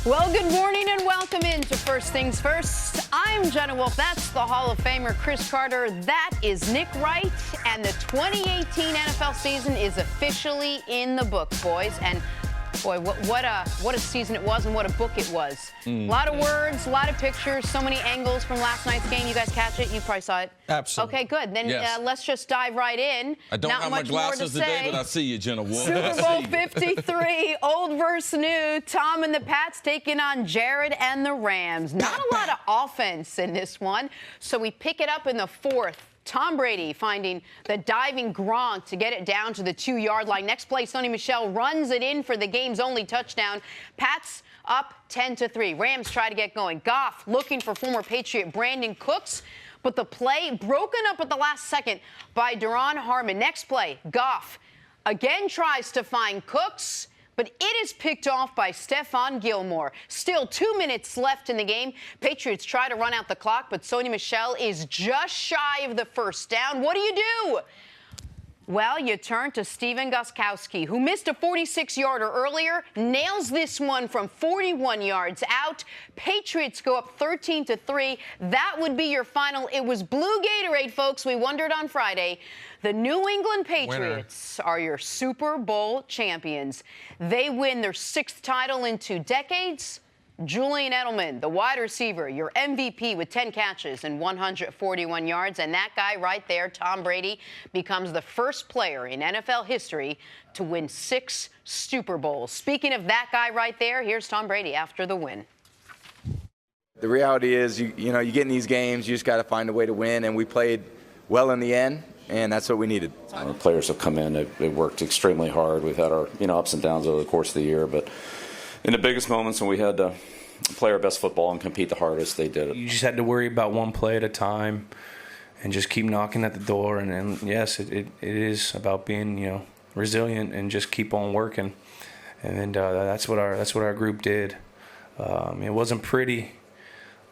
Well, good morning and welcome into First Things First. I'm Jenna Wolfe. That's the Hall of Famer Cris Carter. That is Nick Wright. And the 2018 NFL season is officially in the books, boys. And boy, what a season it was and what a book it was. A lot of words, a lot of pictures, so many angles from last night's game. You guys catch it? You probably saw it. Absolutely. Okay, good. Then let's just dive right in. I don't have my glasses today, but I see you, Jenna Wolfe. Super Bowl 53, old versus new. Tom and the Pats taking on Jared and the Rams. Not a lot of offense in this one, so we pick it up in the fourth. Tom Brady finding the diving Gronk to get it down to the 2-yard line. Next play, Sony Michel runs it in for the game's only touchdown. Pats up 10-3. Rams try to get going. Goff looking for former Patriot Brandon Cooks, but the play broken up at the last second by Duron Harmon. Next play, Goff again tries to find Cooks, but it is picked off by Stephon Gilmore. Still 2 minutes left in the game. Patriots try to run out the clock, but Sony Michel is just shy of the first down. What do? Well, you turn to Steven Gronkowski, who missed a 46-yarder earlier, nails this one from 41 yards out. Patriots go up 13-3. That would be your final. It was blue Gatorade, folks. We wondered on Friday. The New England Patriots are your Super Bowl champions. They win their 6th title in 2 decades. Julian Edelman, the wide receiver, your MVP with 10 catches and 141 yards. And that guy right there, Tom Brady, becomes the first player in NFL history to win 6 Super Bowls. Speaking of that guy right there, here's Tom Brady after the win. The reality is, you get in these games, you just got to find a way to win, and we played well in the end, and that's what we needed. Our players have come in, they've worked extremely hard. We've had our ups and downs over the course of the year, but in the biggest moments when we had to play our best football and compete the hardest, they did it. You just had to worry about one play at a time and just keep knocking at the door. And yes, it is about being resilient and just keep on working. And that's what our group did. It wasn't pretty,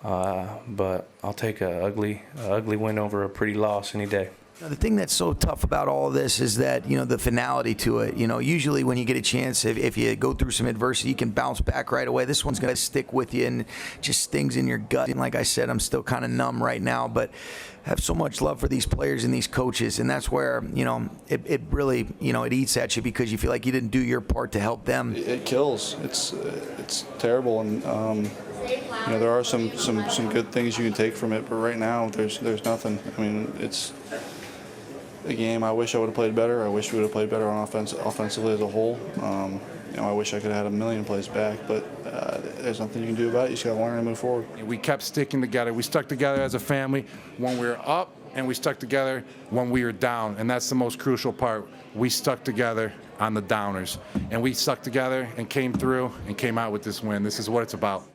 but I'll take an ugly win over a pretty loss any day. The thing that's so tough about all of this is that, the finality to it. Usually when you get a chance, if you go through some adversity, you can bounce back right away. This one's going to stick with you and just stings in your gut. And like I said, I'm still kind of numb right now, but I have so much love for these players and these coaches. And that's where, it really, it eats at you because you feel like you didn't do your part to help them. It kills. It's terrible. And, there are some good things you can take from it, but right now there's nothing. I mean, it's a game I wish I would have played better. I wish we would have played better on offensively as a whole. I wish I could have had a million plays back, but there's nothing you can do about it. You just got to learn to move forward. We kept sticking together. We stuck together as a family when we were up, and we stuck together when we were down, and that's the most crucial part. We stuck together on the downers, and we stuck together and came through and came out with this win. This is what it's about.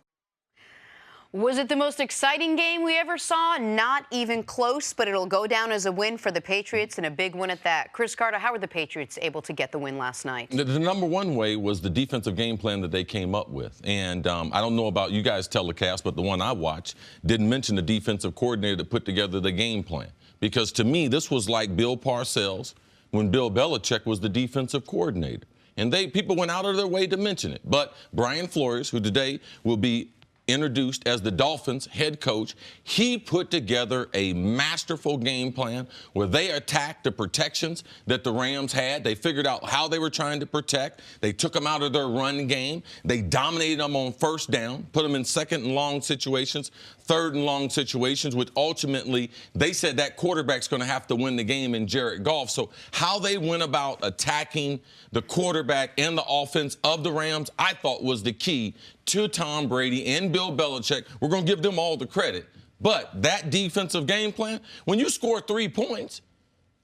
Was it the most exciting game we ever saw? Not even close, but it'll go down as a win for the Patriots and a big win at that. Cris Carter, how were the Patriots able to get the win last night? The number one way was the defensive game plan that they came up with. And I don't know about you guys' telecast, but the one I watched didn't mention the defensive coordinator that put together the game plan. Because to me, this was like Bill Parcells when Bill Belichick was the defensive coordinator. And people went out of their way to mention it. But Brian Flores, who today will be introduced as the Dolphins head coach, he put together a masterful game plan where they attacked the protections that the Rams had. They figured out how they were trying to protect. They took them out of their run game. They dominated them on first down, put them in second and long situations, third and long situations, which ultimately they said that quarterback's going to have to win the game in Jared Goff. So how they went about attacking the quarterback and the offense of the Rams, I thought was the key to Tom Brady and Bill Belichick. We're going to give them all the credit. But that defensive game plan, when you score 3 points,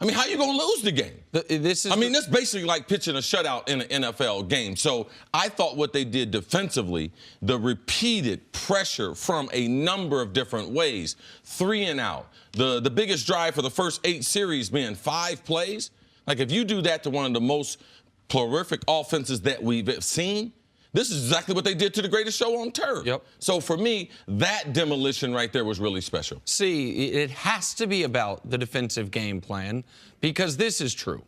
I mean, how you going to lose the game? That's basically like pitching a shutout in an NFL game. So I thought what they did defensively, the repeated pressure from a number of different ways, 3 and out, the biggest drive for the first 8 series being 5 plays. Like, if you do that to one of the most prolific offenses that we've seen, this is exactly what they did to the greatest show on turf. Yep. So for me, that demolition right there was really special. See, it has to be about the defensive game plan because this is true.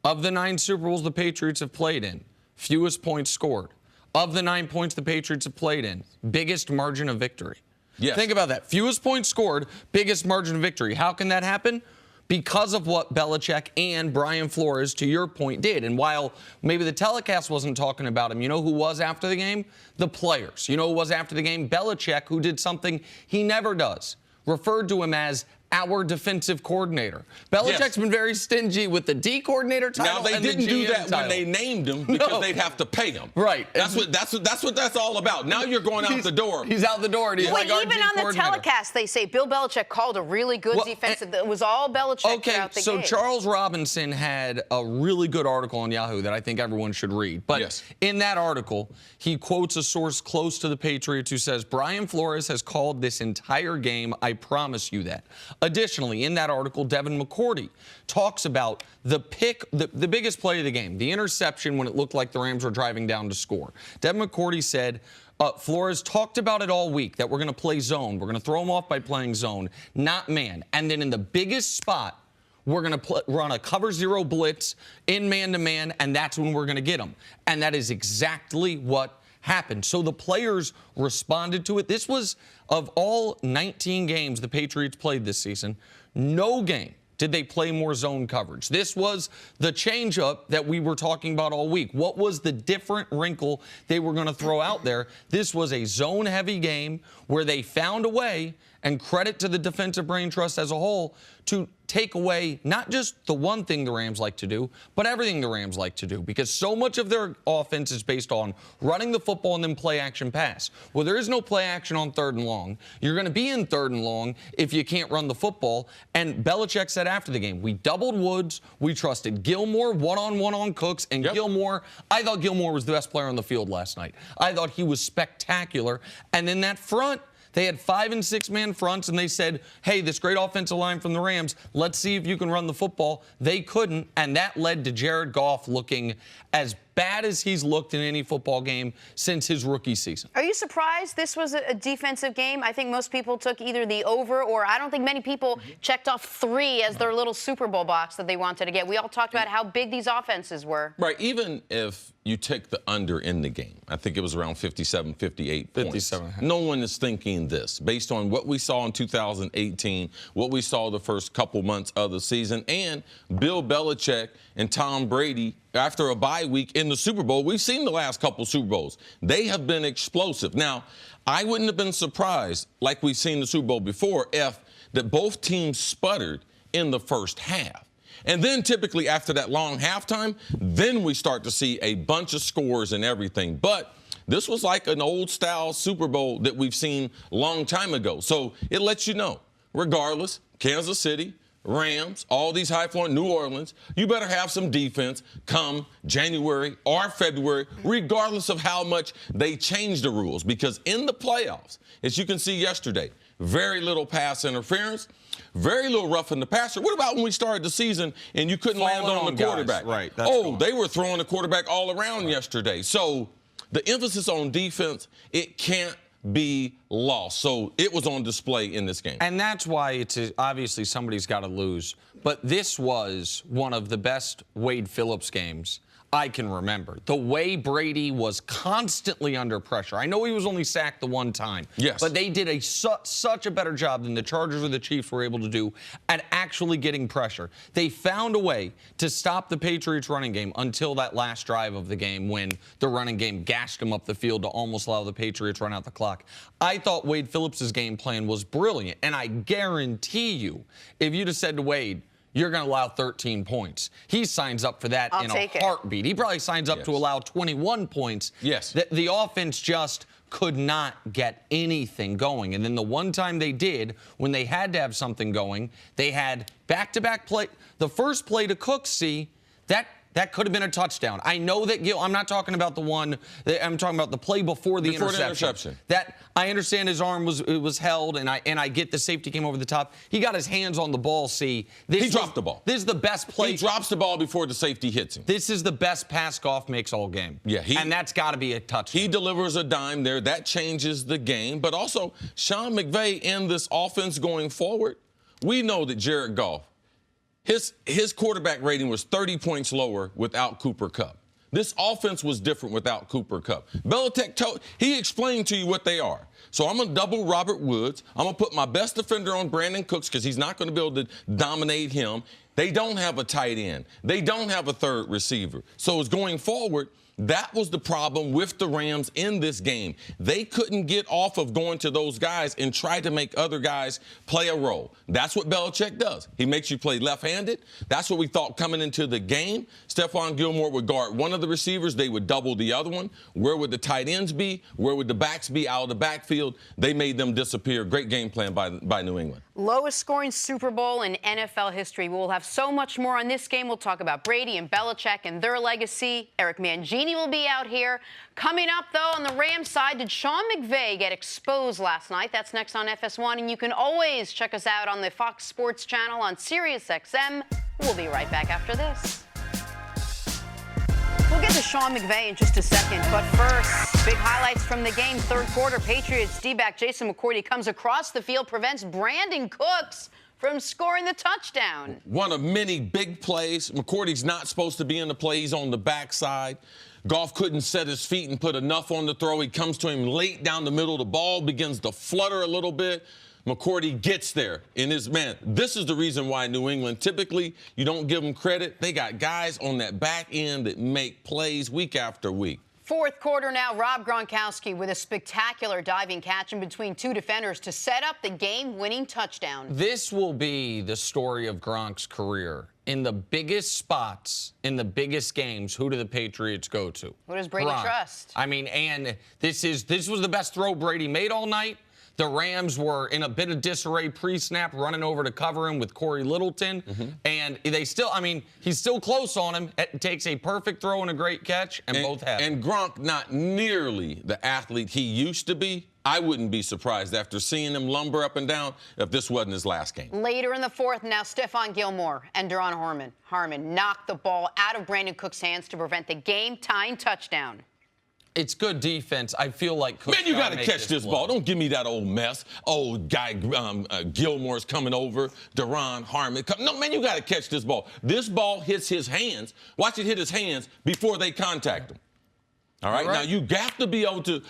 Of the 9 Super Bowls the Patriots have played in, fewest points scored. of the 9 points the Patriots have played in, biggest margin of victory. Yes. Think about that. Fewest points scored, biggest margin of victory. How can that happen? Because of what Belichick and Brian Flores, to your point, did. And while maybe the telecast wasn't talking about him, you know who was after the game? The players. You know who was after the game? Belichick, who did something he never does. Referred to him as our defensive coordinator. Belichick's been very stingy with the D coordinator title. Now, they and didn't the do GM that title. when they named him because they'd have to pay him. Right. That's what that's all about. Now you're going out the door. He's out the door. And he's like our even D on the coordinator. telecast, they say Bill Belichick called a really good defensive. It was all Belichick throughout the game. So Charles Robinson had a really good article on Yahoo that I think everyone should read. But in that article, he quotes a source close to the Patriots who says, Brian Flores has called this entire game. I promise you that. Additionally, in that article, Devin McCourty talks about the pick, the biggest play of the game, the interception when it looked like the Rams were driving down to score. Devin McCourty said, Flores talked about it all week, that we're going to play zone. We're going to throw them off by playing zone, not man. And then in the biggest spot, we're going to run a cover zero blitz in man-to-man, and that's when we're going to get them. And that is exactly what happened. So the players responded to it. This was, of all 19 games the Patriots played this season, no game did they play more zone coverage. This was the changeup that we were talking about all week. What was the different wrinkle they were going to throw out there? This was a zone-heavy game where they found a way, and credit to the defensive brain trust as a whole, to take away not just the one thing the Rams like to do, but everything the Rams like to do, because so much of their offense is based on running the football and then play action pass. Well, there is no play action on 3rd and long. You're going to be in 3rd and long if you can't run the football. And Belichick said after the game, we doubled Woods, we trusted Gilmore one-on-one on Cooks, and Gilmore, I thought Gilmore was the best player on the field last night. I thought he was spectacular. And then that front, they had 5- and 6-man fronts, and they said, hey, this great offensive line from the Rams, let's see if you can run the football. They couldn't, and that led to Jared Goff looking as bad as he's looked in any football game since his rookie season. Are you surprised this was a defensive game? I think most people took either the over, or I don't think many people checked off 3 as their little Super Bowl box that they wanted to get. We all talked about how big these offenses were. Right, even if you take the under in the game, I think it was around 57, 58 points. 57. No one is thinking this, based on what we saw in 2018, what we saw the first couple months of the season, and Bill Belichick and Tom Brady after a bye week in the Super Bowl. We've seen the last couple Super Bowls. They have been explosive. Now, I wouldn't have been surprised, like we've seen the Super Bowl before, if that both teams sputtered in the first half. And then typically after that long halftime, then we start to see a bunch of scores and everything. But this was like an old-style Super Bowl that we've seen a long time ago. So it lets you know, regardless, Kansas City, Rams, all these high-flying New Orleans, you better have some defense come January or February, regardless of how much they change the rules. Because in the playoffs, as you can see yesterday, very little pass interference, very little roughing the passer. What about when we started the season and you couldn't land on the quarterback? Right. They were throwing the quarterback all around yesterday. So the emphasis on defense, it can't be lost. So it was on display in this game. And that's why it's obviously somebody's got to lose. But this was one of the best Wade Phillips games I can remember. The way Brady was constantly under pressure. I know he was only sacked the one time. Yes. But they did such a better job than the Chargers or the Chiefs were able to do at actually getting pressure. They found a way to stop the Patriots running game until that last drive of the game when the running game gashed them up the field to almost allow the Patriots run out the clock. I thought Wade Phillips' game plan was brilliant. And I guarantee you, if you'd have said to Wade, you're going to allow 13 points, he signs up for that in a heartbeat. He probably signs up to allow 21 points. Yes. The offense just could not get anything going. And then the one time they did, when they had to have something going, they had back-to-back play. The first play to Cook, that could have been a touchdown. I know that I'm not talking about the one. I'm talking about the play before the interception. That I understand his arm was held, and I get the safety came over the top. He got his hands on the ball. He dropped the ball. This is the best play. He drops the ball before the safety hits him. This is the best pass Goff makes all game. Yeah, and that's got to be a touchdown. He delivers a dime there. That changes the game. But also, Sean McVay in this offense going forward, we know that Jared Goff, his quarterback rating was 30 points lower without Cooper Kupp. This offense was different without Cooper Kupp. Belichick he explained to you what they are. So I'm going to double Robert Woods. I'm going to put my best defender on Brandon Cooks because he's not going to be able to dominate him. They don't have a tight end. They don't have a third receiver. So it's going forward. That was the problem with the Rams in this game. They couldn't get off of going to those guys and try to make other guys play a role. That's what Belichick does. He makes you play left-handed. That's what we thought coming into the game. Stephon Gilmore would guard one of the receivers. They would double the other one. Where would the tight ends be? Where would the backs be out of the backfield? They made them disappear. Great game plan by New England. Lowest scoring Super Bowl in NFL history. We'll have so much more on this game. We'll talk about Brady and Belichick and their legacy. Eric Mangini will be out here. Coming up, though, on the Rams side, did Sean McVay get exposed last night? That's next on FS1. And you can always check us out on the Fox Sports channel on SiriusXM. We'll be right back after this. We'll get to Sean McVay in just a second, but first, big highlights from the game. Third quarter, Patriots D-back Jason McCourty comes across the field, prevents Brandon Cooks from scoring the touchdown. One of many big plays. McCourty's not supposed to be in the play. He's on the backside. Goff couldn't set his feet and put enough on the throw. He comes to him late down the middle. The ball begins to flutter a little bit. McCourty gets there. And this is the reason why New England, typically, you don't give them credit. They got guys on that back end that make plays week after week. Fourth quarter now, Rob Gronkowski with a spectacular diving catch in between two defenders to set up the game-winning touchdown. This will be the story of Gronk's career. In the biggest spots, in the biggest games, who do the Patriots go to? Who does Brady trust? I mean, and this was the best throw Brady made all night. The Rams were in a bit of disarray pre-snap, running over to cover him with Corey Littleton. And they still, I mean, he's still close on him. It takes a perfect throw and a great catch, and both have. And Gronk, not nearly the athlete he used to be. I wouldn't be surprised after seeing him lumber up and down if this wasn't his last game. Later in the fourth, now Stephon Gilmore and Deron Harmon knocked the ball out of Brandon Cook's hands to prevent the game-tying touchdown. It's good defense. I feel like Cook. Man, you got to catch this ball. Don't give me that old mess. Oh, guy Gilmore's coming over. Deron Harmon. No, man, you got to catch this ball. This ball hits his hands. Watch it hit his hands before they contact him. All right? Now, you got to be able to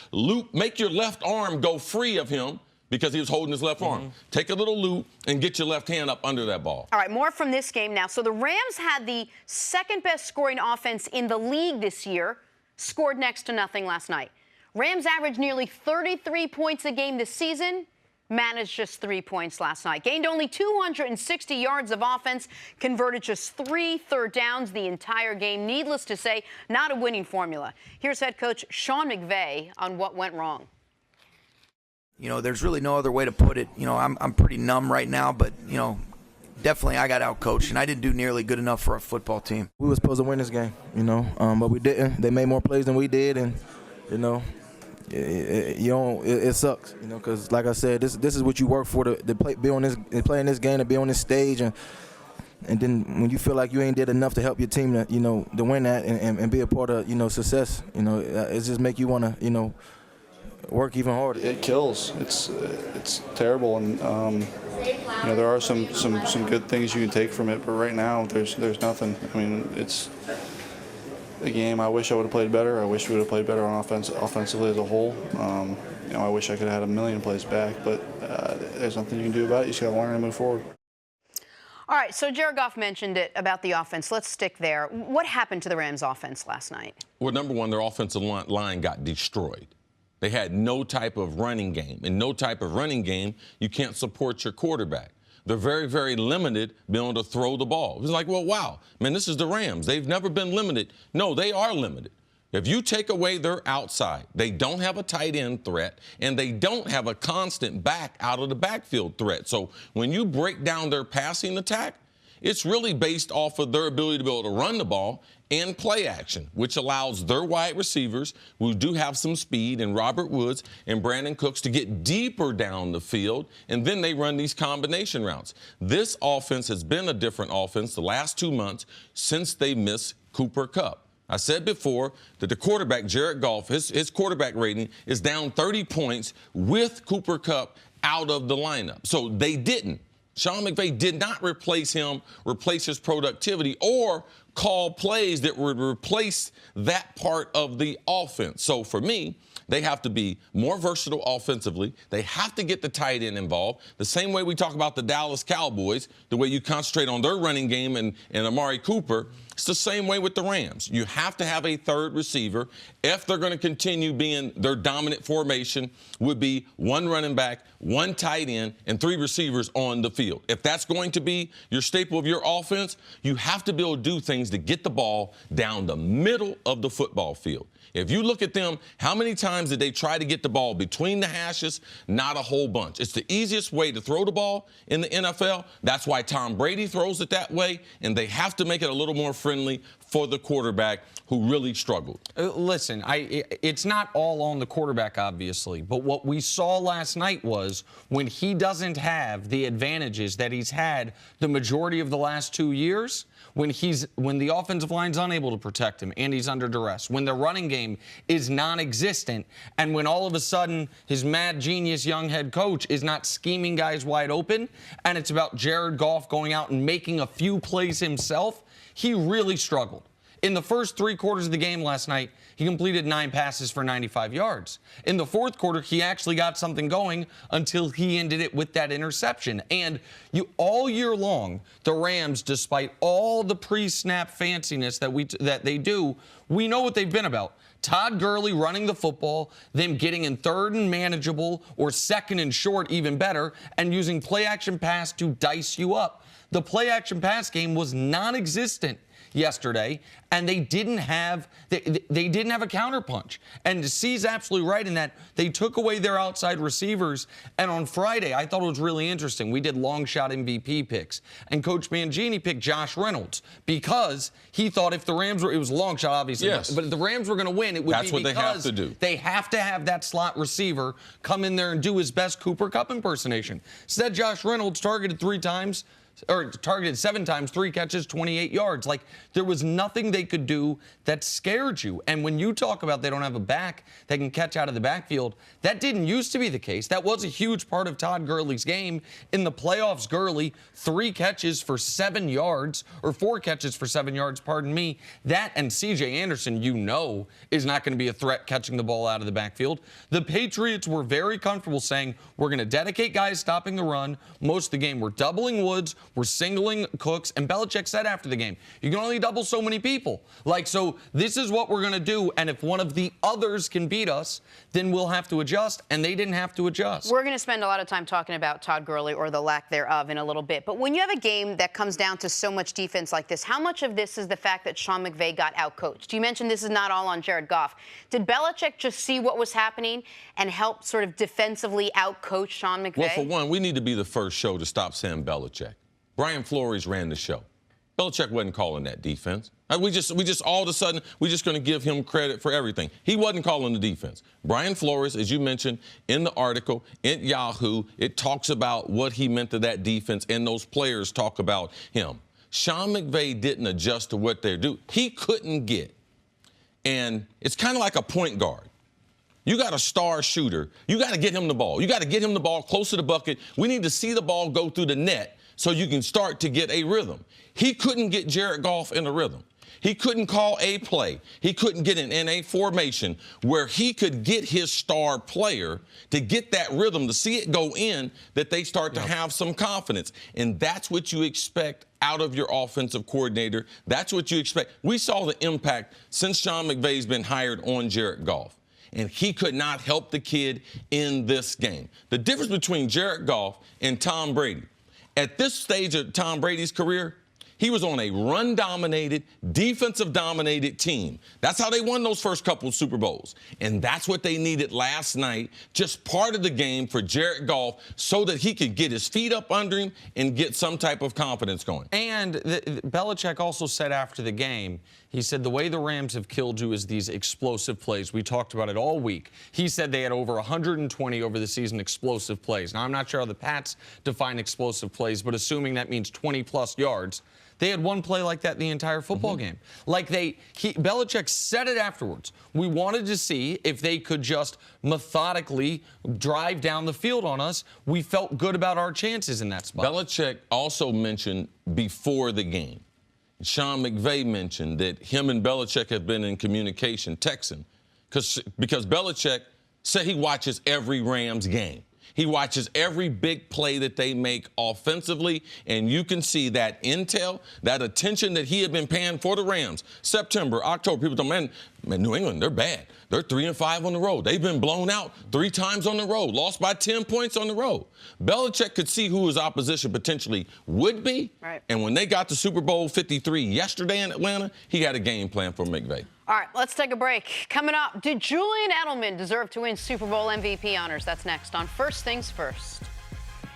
make your left arm go free of him because he was holding his left arm. Take a little loop and get your left hand up under that ball. All right, more from this game now. So the Rams had the second-best scoring offense in the league this year. Scored next to nothing last night. Rams averaged nearly 33 points a game this season, managed just 3 points last night. Gained only 260 yards of offense, converted just 3 third downs the entire game. Needless to say, not a winning formula. Here's head coach Sean McVay on what went wrong. You know, there's really no other way to put it. You know, I'm pretty numb right now, but, you know, definitely I got out-coached, and I didn't do nearly good enough for a football team. We were supposed to win this game, you know, but we didn't. They made more plays than we did, and, you know, it sucks, you know, because, like I said, this is what you work for, to play in this game, to be on this stage, and then when you feel like you ain't did enough to help your team to, you know, to win that and be a part of, you know, success, you know, it just make you want to, you know, work even harder. It kills. It's terrible, and you know, there are some good things you can take from it, but right now there's nothing. I mean, it's a game. I wish I would have played better. I wish we would have played better on offensively as a whole. You know, I wish I could have had a million plays back, but there's nothing you can do about it. You just got to learn and move forward. All right, so Jared Goff mentioned it about the offense. Let's stick there. What happened to the Rams' offense last night? Well, number one, their offensive line got destroyed. They had no type of running game. And no type of running game, you can't support your quarterback. They're very, very limited being able to throw the ball. It's like, well, wow, man, this is the Rams. They've never been limited. No, they are limited. If you take away their outside, they don't have a tight end threat, and they don't have a constant back out of the backfield threat. So when you break down their passing attack, it's really based off of their ability to be able to run the ball and play action, which allows their wide receivers, who do have some speed, and Robert Woods and Brandon Cooks, to get deeper down the field, and then they run these combination routes. This offense has been a different offense the last 2 months since they missed Cooper Kupp. I said before that the quarterback, Jared Goff, his quarterback rating is down 30 points with Cooper Kupp out of the lineup. So they didn't. Sean McVay did not replace his productivity or call plays that would replace that part of the offense. So for me, they have to be more versatile offensively. They have to get the tight end involved. The same way we talk about the Dallas Cowboys, the way you concentrate on their running game and Amari Cooper, it's the same way with the Rams. You have to have a third receiver if they're going to continue being their dominant formation would be one running back, one tight end, and 3 receivers on the field. If that's going to be your staple of your offense, you have to be able to do things to get the ball down the middle of the football field. If you look at them, how many times did they try to get the ball between the hashes? Not a whole bunch. It's the easiest way to throw the ball in the NFL. That's why Tom Brady throws it that way, and they have to make it a little more friendly for the quarterback who really struggled. Listen, it's not all on the quarterback, obviously, but what we saw last night was when he doesn't have the advantages that he's had the majority of the last 2 years, when the offensive line's unable to protect him and he's under duress, when the running game is non-existent, and when all of a sudden his mad genius young head coach is not scheming guys wide open, and it's about Jared Goff going out and making a few plays himself, he really struggled. In the first 3 quarters of the game last night, he completed 9 passes for 95 yards. In the fourth quarter, he actually got something going until he ended it with that interception. And all year long, the Rams, despite all the pre-snap fanciness that they do, we know what they've been about. Todd Gurley running the football, them getting in 3rd and manageable or 2nd and short, even better, and using play-action pass to dice you up. The play-action pass game was non-existent yesterday, and they didn't have a counterpunch. And C's absolutely right in that they took away their outside receivers. And on Friday, I thought it was really interesting. We did long shot MVP picks, and Coach Mangini picked Josh Reynolds because he thought if the Rams were, it was a long shot, obviously, yes, but if the Rams were going to win, it would That's be what because they have to do. They have to have that slot receiver come in there and do his best Cooper Kupp impersonation. Instead, Josh Reynolds targeted 7 times, 3 catches, 28 yards. Like, there was nothing they could do that scared you. And when you talk about they don't have a back that can catch out of the backfield, that didn't used to be the case. That was a huge part of Todd Gurley's game. In the playoffs, Gurley, 3 catches for 7 yards, or 4 catches for 7 yards, pardon me. That and C.J. Anderson, is not going to be a threat catching the ball out of the backfield. The Patriots were very comfortable saying, we're going to dedicate guys stopping the run. Most of the game, we're doubling Woods, we're singling Cooks, and Belichick said after the game, you can only double so many people. So this is what we're going to do, and if one of the others can beat us, then we'll have to adjust, and they didn't have to adjust. We're going to spend a lot of time talking about Todd Gurley, or the lack thereof, in a little bit. But when you have a game that comes down to so much defense like this, how much of this is the fact that Sean McVay got outcoached? You mentioned this is not all on Jared Goff. Did Belichick just see what was happening and help sort of defensively outcoach Sean McVay? Well, for one, we need to be the first show to stop saying Belichick. Brian Flores ran the show. Belichick wasn't calling that defense. We just all of a sudden, we're just going to give him credit for everything. He wasn't calling the defense. Brian Flores, as you mentioned in the article in Yahoo, it talks about what he meant to that defense, and those players talk about him. Sean McVay didn't adjust to what they're doing. He couldn't get. And it's kind of like a point guard. You got a star shooter. You got to get him the ball. You got to get him the ball close to the bucket. We need to see the ball go through the net so you can start to get a rhythm. He couldn't get Jared Goff in a rhythm. He couldn't call a play. He couldn't get in a formation where he could get his star player to get that rhythm, to see it go in, that they start to have some confidence. And that's what you expect out of your offensive coordinator. That's what you expect. We saw the impact since Sean McVay's been hired on Jared Goff. And he could not help the kid in this game. The difference between Jared Goff and Tom Brady, at this stage of Tom Brady's career, he was on a run-dominated, defensive-dominated team. That's how they won those first couple of Super Bowls. And that's what they needed last night, just part of the game for Jared Goff, so that he could get his feet up under him and get some type of confidence going. And Belichick also said after the game, he said the way the Rams have killed you is these explosive plays. We talked about it all week. He said they had over 120 over the season explosive plays. Now, I'm not sure how the Pats define explosive plays, but assuming that means 20-plus yards, they had one play like that the entire football game. Like Belichick said it afterwards. We wanted to see if they could just methodically drive down the field on us. We felt good about our chances in that spot. Belichick also mentioned before the game, Sean McVay mentioned that him and Belichick have been in communication, texting, because Belichick said he watches every Rams game. He watches every big play that they make offensively, and you can see that intel, that attention that he had been paying for the Rams. September, October, people thought, man, New England, they're bad. They're 3-5 on the road. They've been blown out 3 times on the road, lost by 10 points on the road. Belichick could see who his opposition potentially would be, right. And when they got to Super Bowl 53 yesterday in Atlanta, he had a game plan for McVay. All right, let's take a break. Coming up, did Julian Edelman deserve to win Super Bowl MVP honors? That's next on First Things First.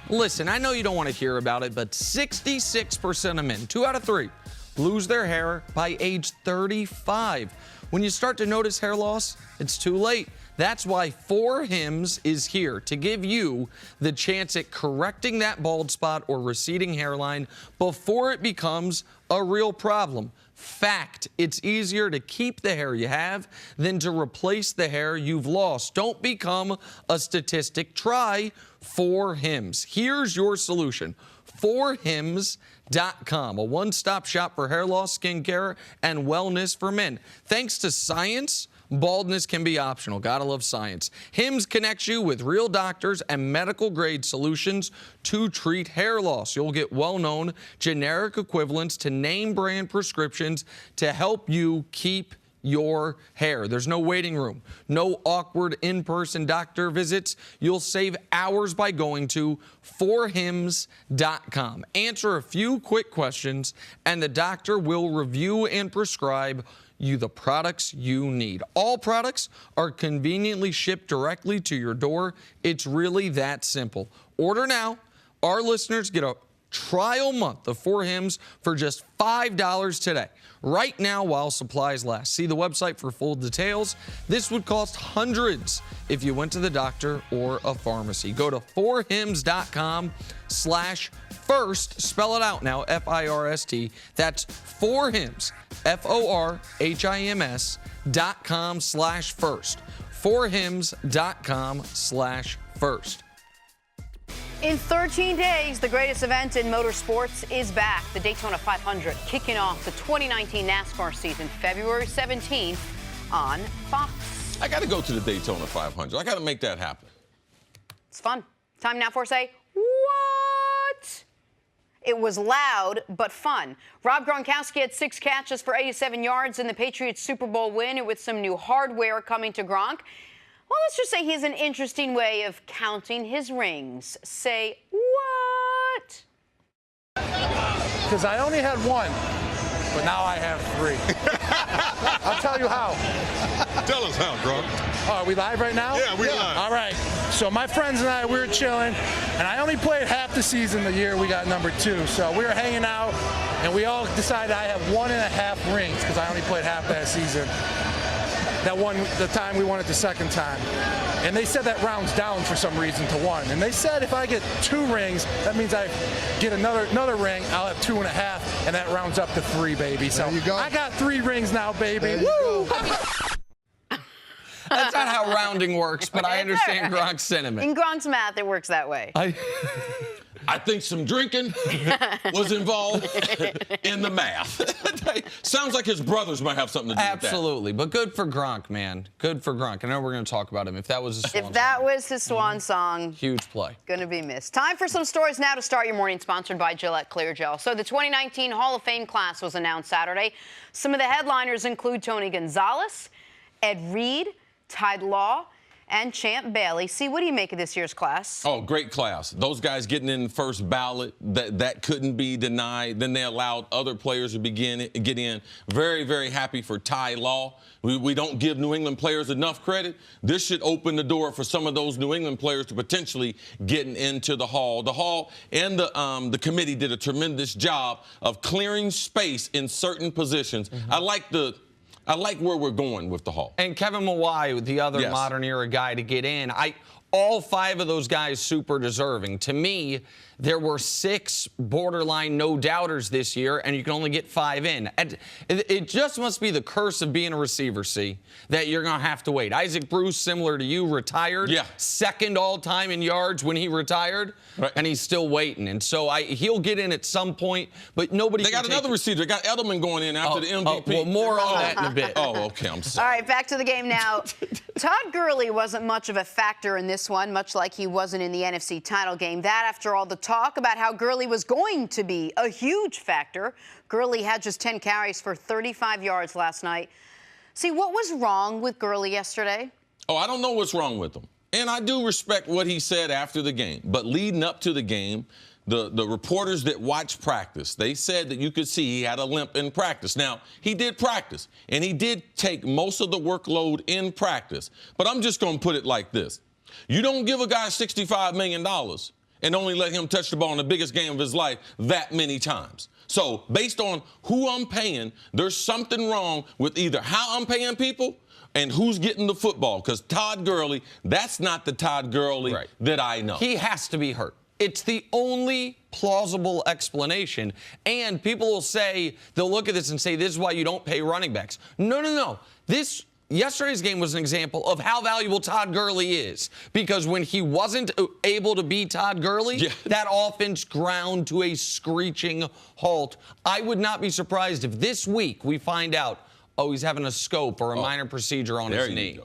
Listen, I know you don't want to hear about it, but 66% of men, 2 out of 3, lose their hair by age 35. When you start to notice hair loss, it's too late. That's why 4 Hims is here to give you the chance at correcting that bald spot or receding hairline before it becomes a real problem. Fact, it's easier to keep the hair you have than to replace the hair you've lost. Don't become a statistic. Try 4 Hims. Here's your solution. 4hims.com, a one-stop shop for hair loss, skincare, and wellness for men. Thanks to science, baldness can be optional. Gotta love science. Hims connects you with real doctors and medical-grade solutions to treat hair loss. You'll get well-known generic equivalents to name-brand prescriptions to help you keep your hair. There's no waiting room, no awkward in-person doctor visits. You'll save hours by going to 4hims.com. Answer a few quick questions, and the doctor will review and prescribe you the products you need. All products are conveniently shipped directly to your door. It's really that simple. Order now. Our listeners get a trial month of 4Hims for just $5 today. Right now while supplies last. See the website for full details. This would cost hundreds if you went to the doctor or a pharmacy. Go to 4hims.com/first. Spell it out now, F-I-R-S-T. That's 4Hims, FORHIMS.com/first. 4hims.com/first. In 13 days, the greatest event in motorsports is back. The Daytona 500 kicking off the 2019 NASCAR season February 17th on Fox. I got to go to the Daytona 500. I got to make that happen. It's fun. Time now for Say What? It was loud but fun. Rob Gronkowski had 6 catches for 87 yards in the Patriots Super Bowl win with some new hardware coming to Gronk. Well, let's just say he has an interesting way of counting his rings. Say what? Because I only had 1, but now I have 3. I'll tell you how. Tell us how, Gronk. Oh, are we live right now? Yeah, we're live. All right. So my friends and I, we were chilling, and I only played half the season the year we got number 2. So we were hanging out, and we all decided I have 1.5 rings because I only played half that season. That one, the time we won it the second time. And they said that rounds down for some reason to 1. And they said if I get 2 rings, that means I get another ring, I'll have 2.5, and that rounds up to 3, baby. So there you go. I got 3 rings now, baby. Woo! That's not how rounding works, but I understand Gronk's sentiment. In Gronk's math, it works that way. I think some drinking was involved in the math. Sounds like his brothers might have something to do with that. Absolutely, but good for Gronk, man. Good for Gronk. I know we're going to talk about him. If that was his swan If that song, was his swan song, huge play. Gonna be missed. Time for some stories now to start your morning, sponsored by Gillette Clear Gel. So the 2019 Hall of Fame class was announced Saturday. Some of the headliners include Tony Gonzalez, Ed Reed, Tide Law, and Champ Bailey. See, what do you make of this year's class? Oh, great class. Those guys getting in the first ballot, that couldn't be denied. Then they allowed other players to get in. Very, very happy for Ty Law. We don't give New England players enough credit. This should open the door for some of those New England players to potentially getting into the Hall. The Hall and the committee did a tremendous job of clearing space in certain positions. I like where we're going with the Hall. And Kevin Mawai, the other modern era guy to get in. All 5 of those guys super deserving. To me, there were 6 borderline no-doubters this year, and you can only get 5 in. And it just must be the curse of being a receiver, see, that you're going to have to wait. Isaac Bruce, similar to you, retired. Yeah. Second all-time in yards when he retired, right. And he's still waiting. And so he'll get in at some point, but nobody They got another receiver. They got Edelman going in after the MVP. Well, more on that in a bit. Oh, okay, I'm sorry. All right, back to the game now. Todd Gurley wasn't much of a factor in this one, much like he wasn't in the NFC title game. That after all the talk about how Gurley was going to be a huge factor. Gurley had just 10 carries for 35 yards last night. See, what was wrong with Gurley yesterday? Oh, I don't know what's wrong with him. And I do respect what he said after the game. But leading up to the game, the reporters that watched practice, they said that you could see he had a limp in practice. Now, he did practice, and he did take most of the workload in practice. But I'm just going to put it like this. You don't give a guy $65 million and only let him touch the ball in the biggest game of his life that many times. So based on who I'm paying, there's something wrong with either how I'm paying people and who's getting the football. Because Todd Gurley, that's not the Todd Gurley that I know. He has to be hurt. It's the only plausible explanation. And people will say, they'll look at this and say, this is why you don't pay running backs. No. Yesterday's game was an example of how valuable Todd Gurley is. Because when he wasn't able to beat Todd Gurley, that offense ground to a screeching halt. I would not be surprised if this week we find out, oh, he's having a scope or a minor procedure on his knee.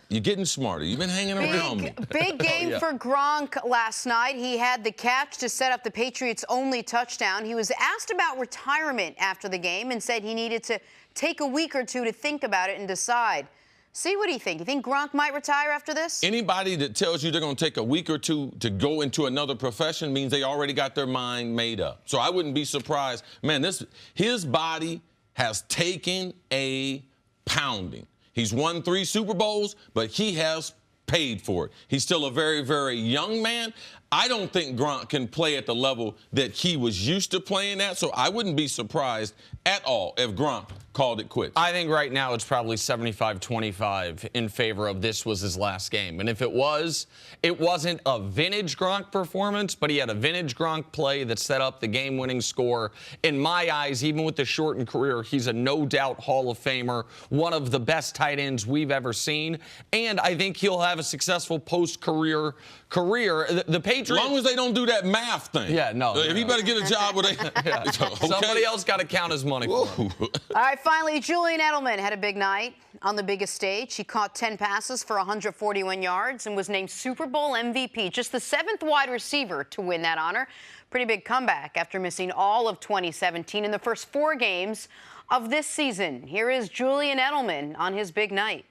You're getting smarter. You've been hanging around me. Big game for Gronk last night. He had the catch to set up the Patriots' only touchdown. He was asked about retirement after the game and said he needed to take a week or two to think about it and decide. See, what do you think? You think Gronk might retire after this? Anybody that tells you they're going to take a week or two to go into another profession means they already got their mind made up. So I wouldn't be surprised. Man, his body has taken a pounding. He's won 3 Super Bowls, but he has paid for it. He's still a very, very young man. I don't think Gronk can play at the level that he was used to playing at, so I wouldn't be surprised at all if Gronk called it quits. I think right now it's probably 75-25 in favor of this was his last game. And if it was, it wasn't a vintage Gronk performance, but he had a vintage Gronk play that set up the game-winning score. In my eyes, even with the shortened career, he's a no-doubt Hall of Famer, one of the best tight ends we've ever seen. And I think he'll have a successful post-career career. The Patriots... As long as they don't do that math thing. Yeah, no. If he better get a job with okay. Somebody else got to count his money for him. All right, finally, Julian Edelman had a big night on the biggest stage. He caught 10 passes for 141 yards and was named Super Bowl MVP, just the 7th wide receiver to win that honor. Pretty big comeback after missing all of 2017 in the first 4 games of this season. Here is Julian Edelman on his big night.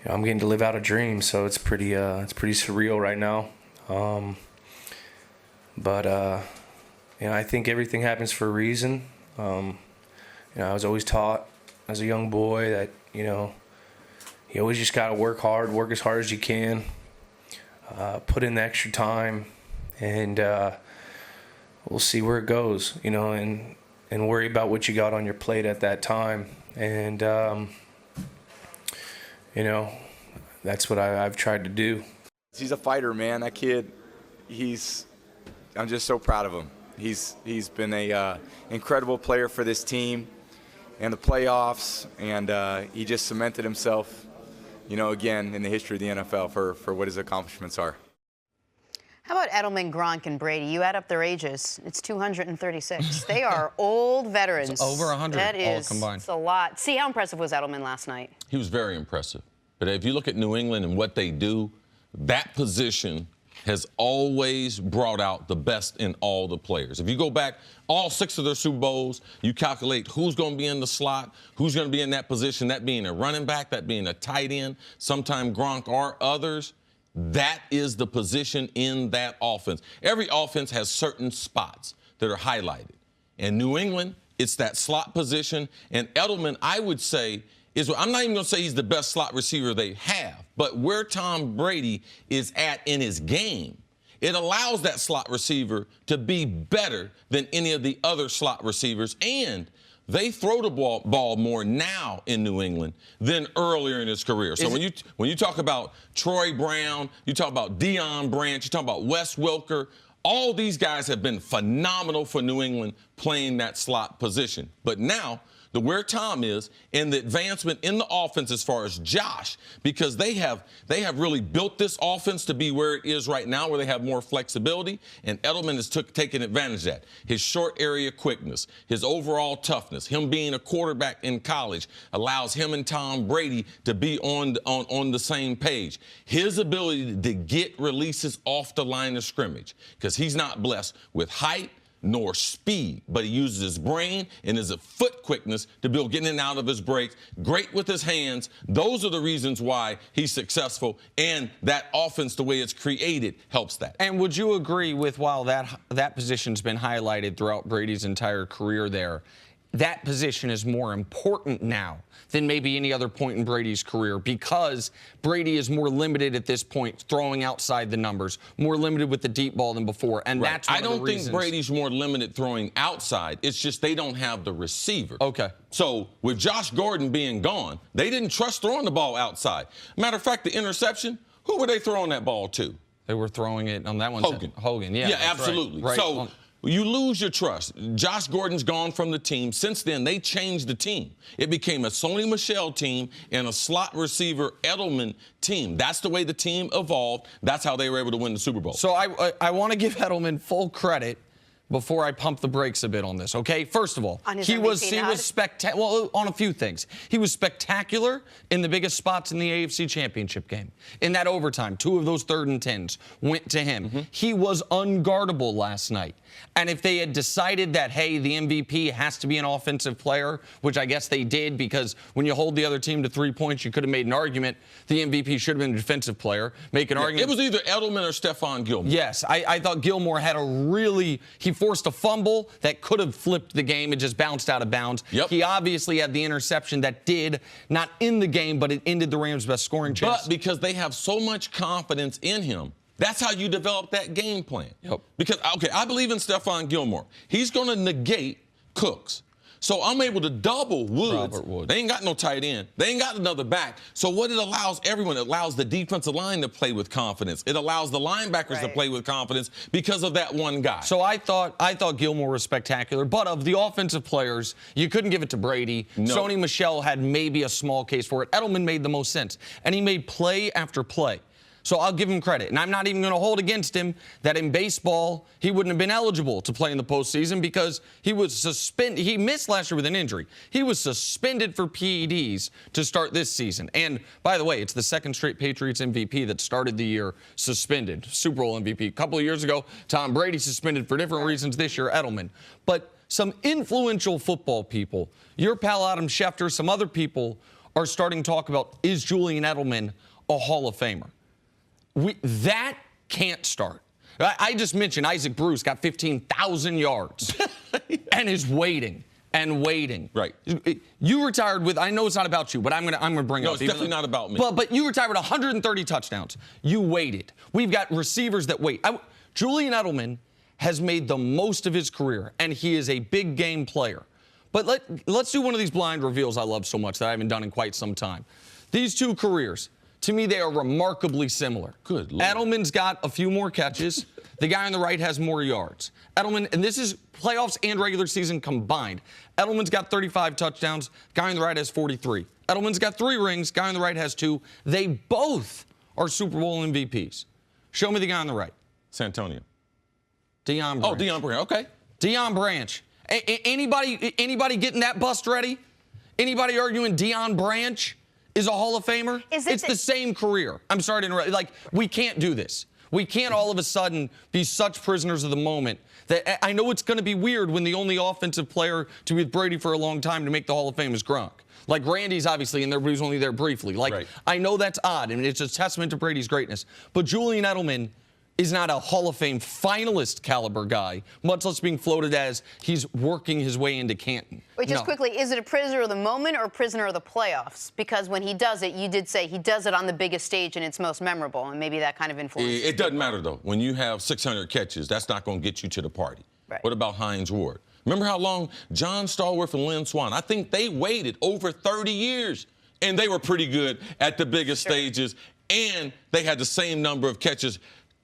Yeah, I'm getting to live out a dream, so it's pretty surreal right now. I think everything happens for a reason. I was always taught as a young boy that, you always just got to work hard, work as hard as you can, put in the extra time, and we'll see where it goes, and worry about what you got on your plate at that time. And, that's what I've tried to do. He's a fighter, man. That kid, I'm just so proud of him. He's been a incredible player for this team and the playoffs, and he just cemented himself, again in the history of the NFL for what his accomplishments are. How about Edelman, Gronk, and Brady? You add up their ages. It's 236. They are old veterans. It's over 100 that all is, combined. It's a lot. See, how impressive was Edelman last night? He was very impressive. But if you look at New England and what they do, that position has always brought out the best in all the players. If you go back all 6 of their Super Bowls, you calculate who's going to be in the slot, who's going to be in that position, that being a running back, that being a tight end, sometime Gronk or others. That is the position in that offense. Every offense has certain spots that are highlighted. In New England, it's that slot position. And Edelman, I would say, I'm not even going to say he's the best slot receiver they have, but where Tom Brady is at in his game, it allows that slot receiver to be better than any of the other slot receivers, and they throw the ball more now in New England than earlier in his career. So when you talk about Troy Brown, you talk about Deion Branch, you talk about Wes Welker, All these guys have been phenomenal for New England playing that slot position. But now, where Tom is and the advancement in the offense as far as Josh, because they have really built this offense to be where it is right now, where they have more flexibility, and Edelman has taken advantage of that. His short area quickness, his overall toughness, him being a quarterback in college allows him and Tom Brady to be on the same page. His ability to get releases off the line of scrimmage, because he's not blessed with height nor speed, but he uses his brain and his foot quickness to be able to get in and out of his breaks. Great with his hands. Those are the reasons why he's successful, and that offense, the way it's created, helps that. And would you agree with, while that position's been highlighted throughout Brady's entire career there, that position is more important now than maybe any other point in Brady's career, because Brady is more limited at this point, throwing outside the numbers, more limited with the deep ball than before, and that's one of the reasons. I don't think Brady's more limited throwing outside. It's just they don't have the receiver. Okay. So with Josh Gordon being gone, they didn't trust throwing the ball outside. Matter of fact, the interception, who were they throwing that ball to? They were throwing it on that one. Hogan, yeah. Yeah, absolutely. Right. So you lose your trust. Josh Gordon's gone from the team. Since then, they changed the team. It became a Sony Michel team and a slot receiver Edelman team. That's the way the team evolved. That's how they were able to win the Super Bowl. So I want to give Edelman full credit before I pump the brakes a bit on this, okay? First of all, he was spectacular. Well, on a few things. He was spectacular in the biggest spots in the AFC Championship game. In that overtime, 2 of those 3rd and 10s went to him. He was unguardable last night. And if they had decided that, hey, the MVP has to be an offensive player, which I guess they did, because when you hold the other team to 3 points, you could have made an argument the MVP should have been a defensive player. Make an argument. It was either Edelman or Stephon Gilmore. Yes, I thought Gilmore had he forced a fumble that could have flipped the game. It just bounced out of bounds. Yep. He obviously had the interception that did not end the game, but it ended the Rams' best scoring chance. But because they have so much confidence in him, that's how you develop that game plan. Yep. Because, okay, I believe in Stephon Gilmore. He's going to negate Cooks. So I'm able to double Woods. They ain't got no tight end. They ain't got another back. So what it allows everyone, it allows the defensive line to play with confidence. It allows the linebackers to play with confidence because of that one guy. So I thought Gilmore was spectacular, but of the offensive players, you couldn't give it to Brady. No. Sony Michel had maybe a small case for it. Edelman made the most sense, and he made play after play. So I'll give him credit. And I'm not even going to hold against him that in baseball he wouldn't have been eligible to play in the postseason because he was suspended. He missed last year with an injury. He was suspended for PEDs to start this season. And by the way, it's the 2nd straight Patriots MVP that started the year suspended. Super Bowl MVP. A couple of years ago, Tom Brady suspended for different reasons. This year, Edelman. But some influential football people, your pal Adam Schefter, some other people are starting to talk about, is Julian Edelman a Hall of Famer? That can't start. I just mentioned Isaac Bruce got 15,000 yards and is waiting and waiting. Right. You retired with, I know it's not about you, but I'm gonna bring it up. No, it's definitely not about me. But you retired with 130 touchdowns. You waited. We've got receivers that wait. Julian Edelman has made the most of his career, and he is a big game player. But let's do one of these blind reveals I love so much that I haven't done in quite some time. These 2 careers, to me, they are remarkably similar. Good Lord. Edelman's got a few more catches. The guy on the right has more yards. Edelman, and this is playoffs and regular season combined. Edelman's got 35 touchdowns. Guy on the right has 43. Edelman's got 3 rings. Guy on the right has 2. They both are Super Bowl MVPs. Show me the guy on the right. Santonio. Deion Branch. Oh, Deion Branch. Okay. Deion Branch. Anybody getting that bust ready? Anybody arguing Deion Branch is a Hall of Famer? It's the same career. I'm sorry to interrupt. We can't do this. We can't all of a sudden be such prisoners of the moment that I know it's going to be weird when the only offensive player to be with Brady for a long time to make the Hall of Fame is Gronk. Like, Randy's obviously in there, but he's only there briefly. I know that's odd, and it's a testament to Brady's greatness. But Julian Edelman is not a Hall of Fame finalist caliber guy, much less being floated as he's working his way into Canton. Wait, just quickly, is it a prisoner of the moment or a prisoner of the playoffs? Because when he does it, you did say he does it on the biggest stage and it's most memorable, and maybe that kind of influences. It doesn't matter, though. When you have 600 catches, that's not going to get you to the party. Right. What about Hines Ward? Remember how long John Stallworth and Lynn Swann, I think they waited over 30 years, and they were pretty good at the biggest stages, and they had the same number of catches.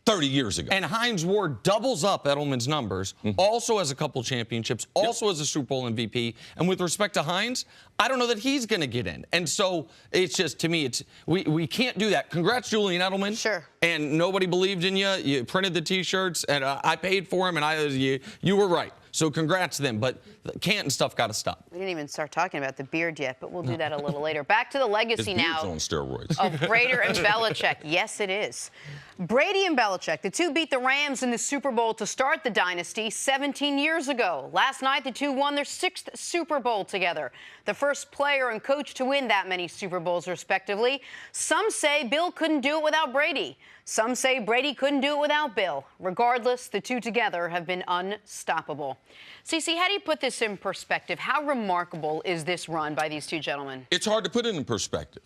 30 years ago. And Hines Ward doubles up Edelman's numbers, also has a couple championships, also has a Super Bowl MVP. And with respect to Hines, I don't know that he's going to get in. And so it's just, to me, we can't do that. Congrats, Julian Edelman. Sure. And nobody believed in you. You printed the T-shirts, and I paid for them, and you were right. So congrats to them, but the Canton stuff got to stop. We didn't even start talking about the beard yet, but we'll do that a little later. Back to the legacy now on steroids. of Brady and Belichick. Yes, it is. Brady and Belichick, the two beat the Rams in the Super Bowl to start the dynasty 17 years ago. Last night, the two won their 6th Super Bowl together. The first player and coach to win that many Super Bowls, respectively. Some say Bill couldn't do it without Brady. Some say Brady couldn't do it without Bill. Regardless, the two together have been unstoppable. Cece, how do you put this in perspective? How remarkable is this run by these two gentlemen? It's hard to put it in perspective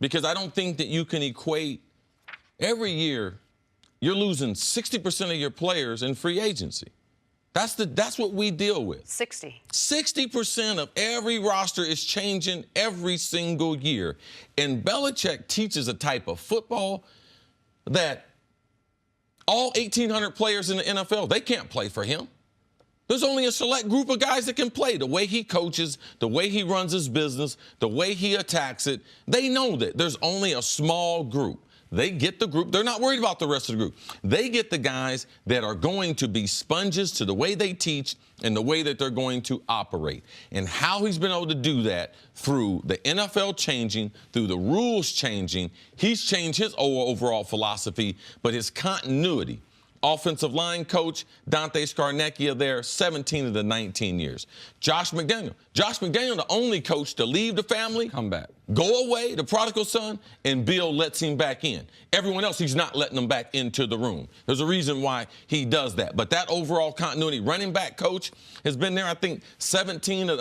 because I don't think that you can equate every year you're losing 60% of your players in free agency. That's what we deal with. 60% of every roster is changing every single year. And Belichick teaches a type of football that all 1,800 players in the NFL, they can't play for him. There's only a select group of guys that can play. The way he coaches, the way he runs his business, the way he attacks it, they know that there's only a small group. They get the group. They're not worried about the rest of the group. They get the guys that are going to be sponges to the way they teach and the way that they're going to operate. And how he's been able to do that through the NFL changing, through the rules changing. He's changed his overall philosophy, but his continuity. Offensive line coach, Dante Scarnecchia there, 17 of the 19 years. Josh McDaniel, the only coach to leave the family, come back, go away, the prodigal son, and Bill lets him back in. Everyone else, he's not letting them back into the room. There's a reason why he does that. But that overall continuity, running back coach has been there, I think, 16 of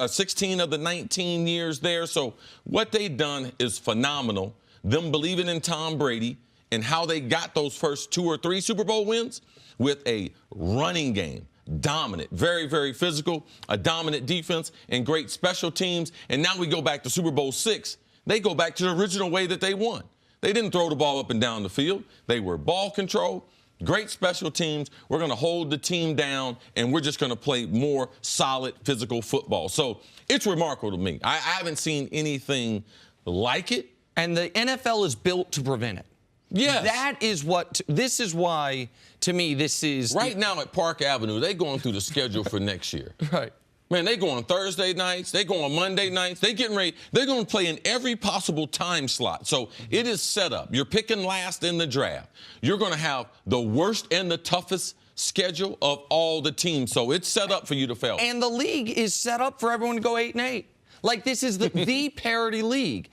the 19 years there. So what they've done is phenomenal. Them believing in Tom Brady, and how they got those first 2 or 3 Super Bowl wins with a running game, dominant, very, very physical, a dominant defense, and great special teams. And now we go back to Super Bowl 6. They go back to the original way that they won. They didn't throw the ball up and down the field. They were ball control, great special teams. We're going to hold the team down, and we're just going to play more solid physical football. So it's remarkable to me. I haven't seen anything like it. And the NFL is built to prevent it. Yes. This is why, to me, this is... Right now at Park Avenue, they're going through the schedule for next year. Right. Man, they go on Thursday nights. They go on Monday nights. They getting ready. They're going to play in every possible time slot. So it is set up. You're picking last in the draft. You're going to have the worst and the toughest schedule of all the teams. So it's set up for you to fail. And the league is set up for everyone to go 8-8. Like, this is the parity league.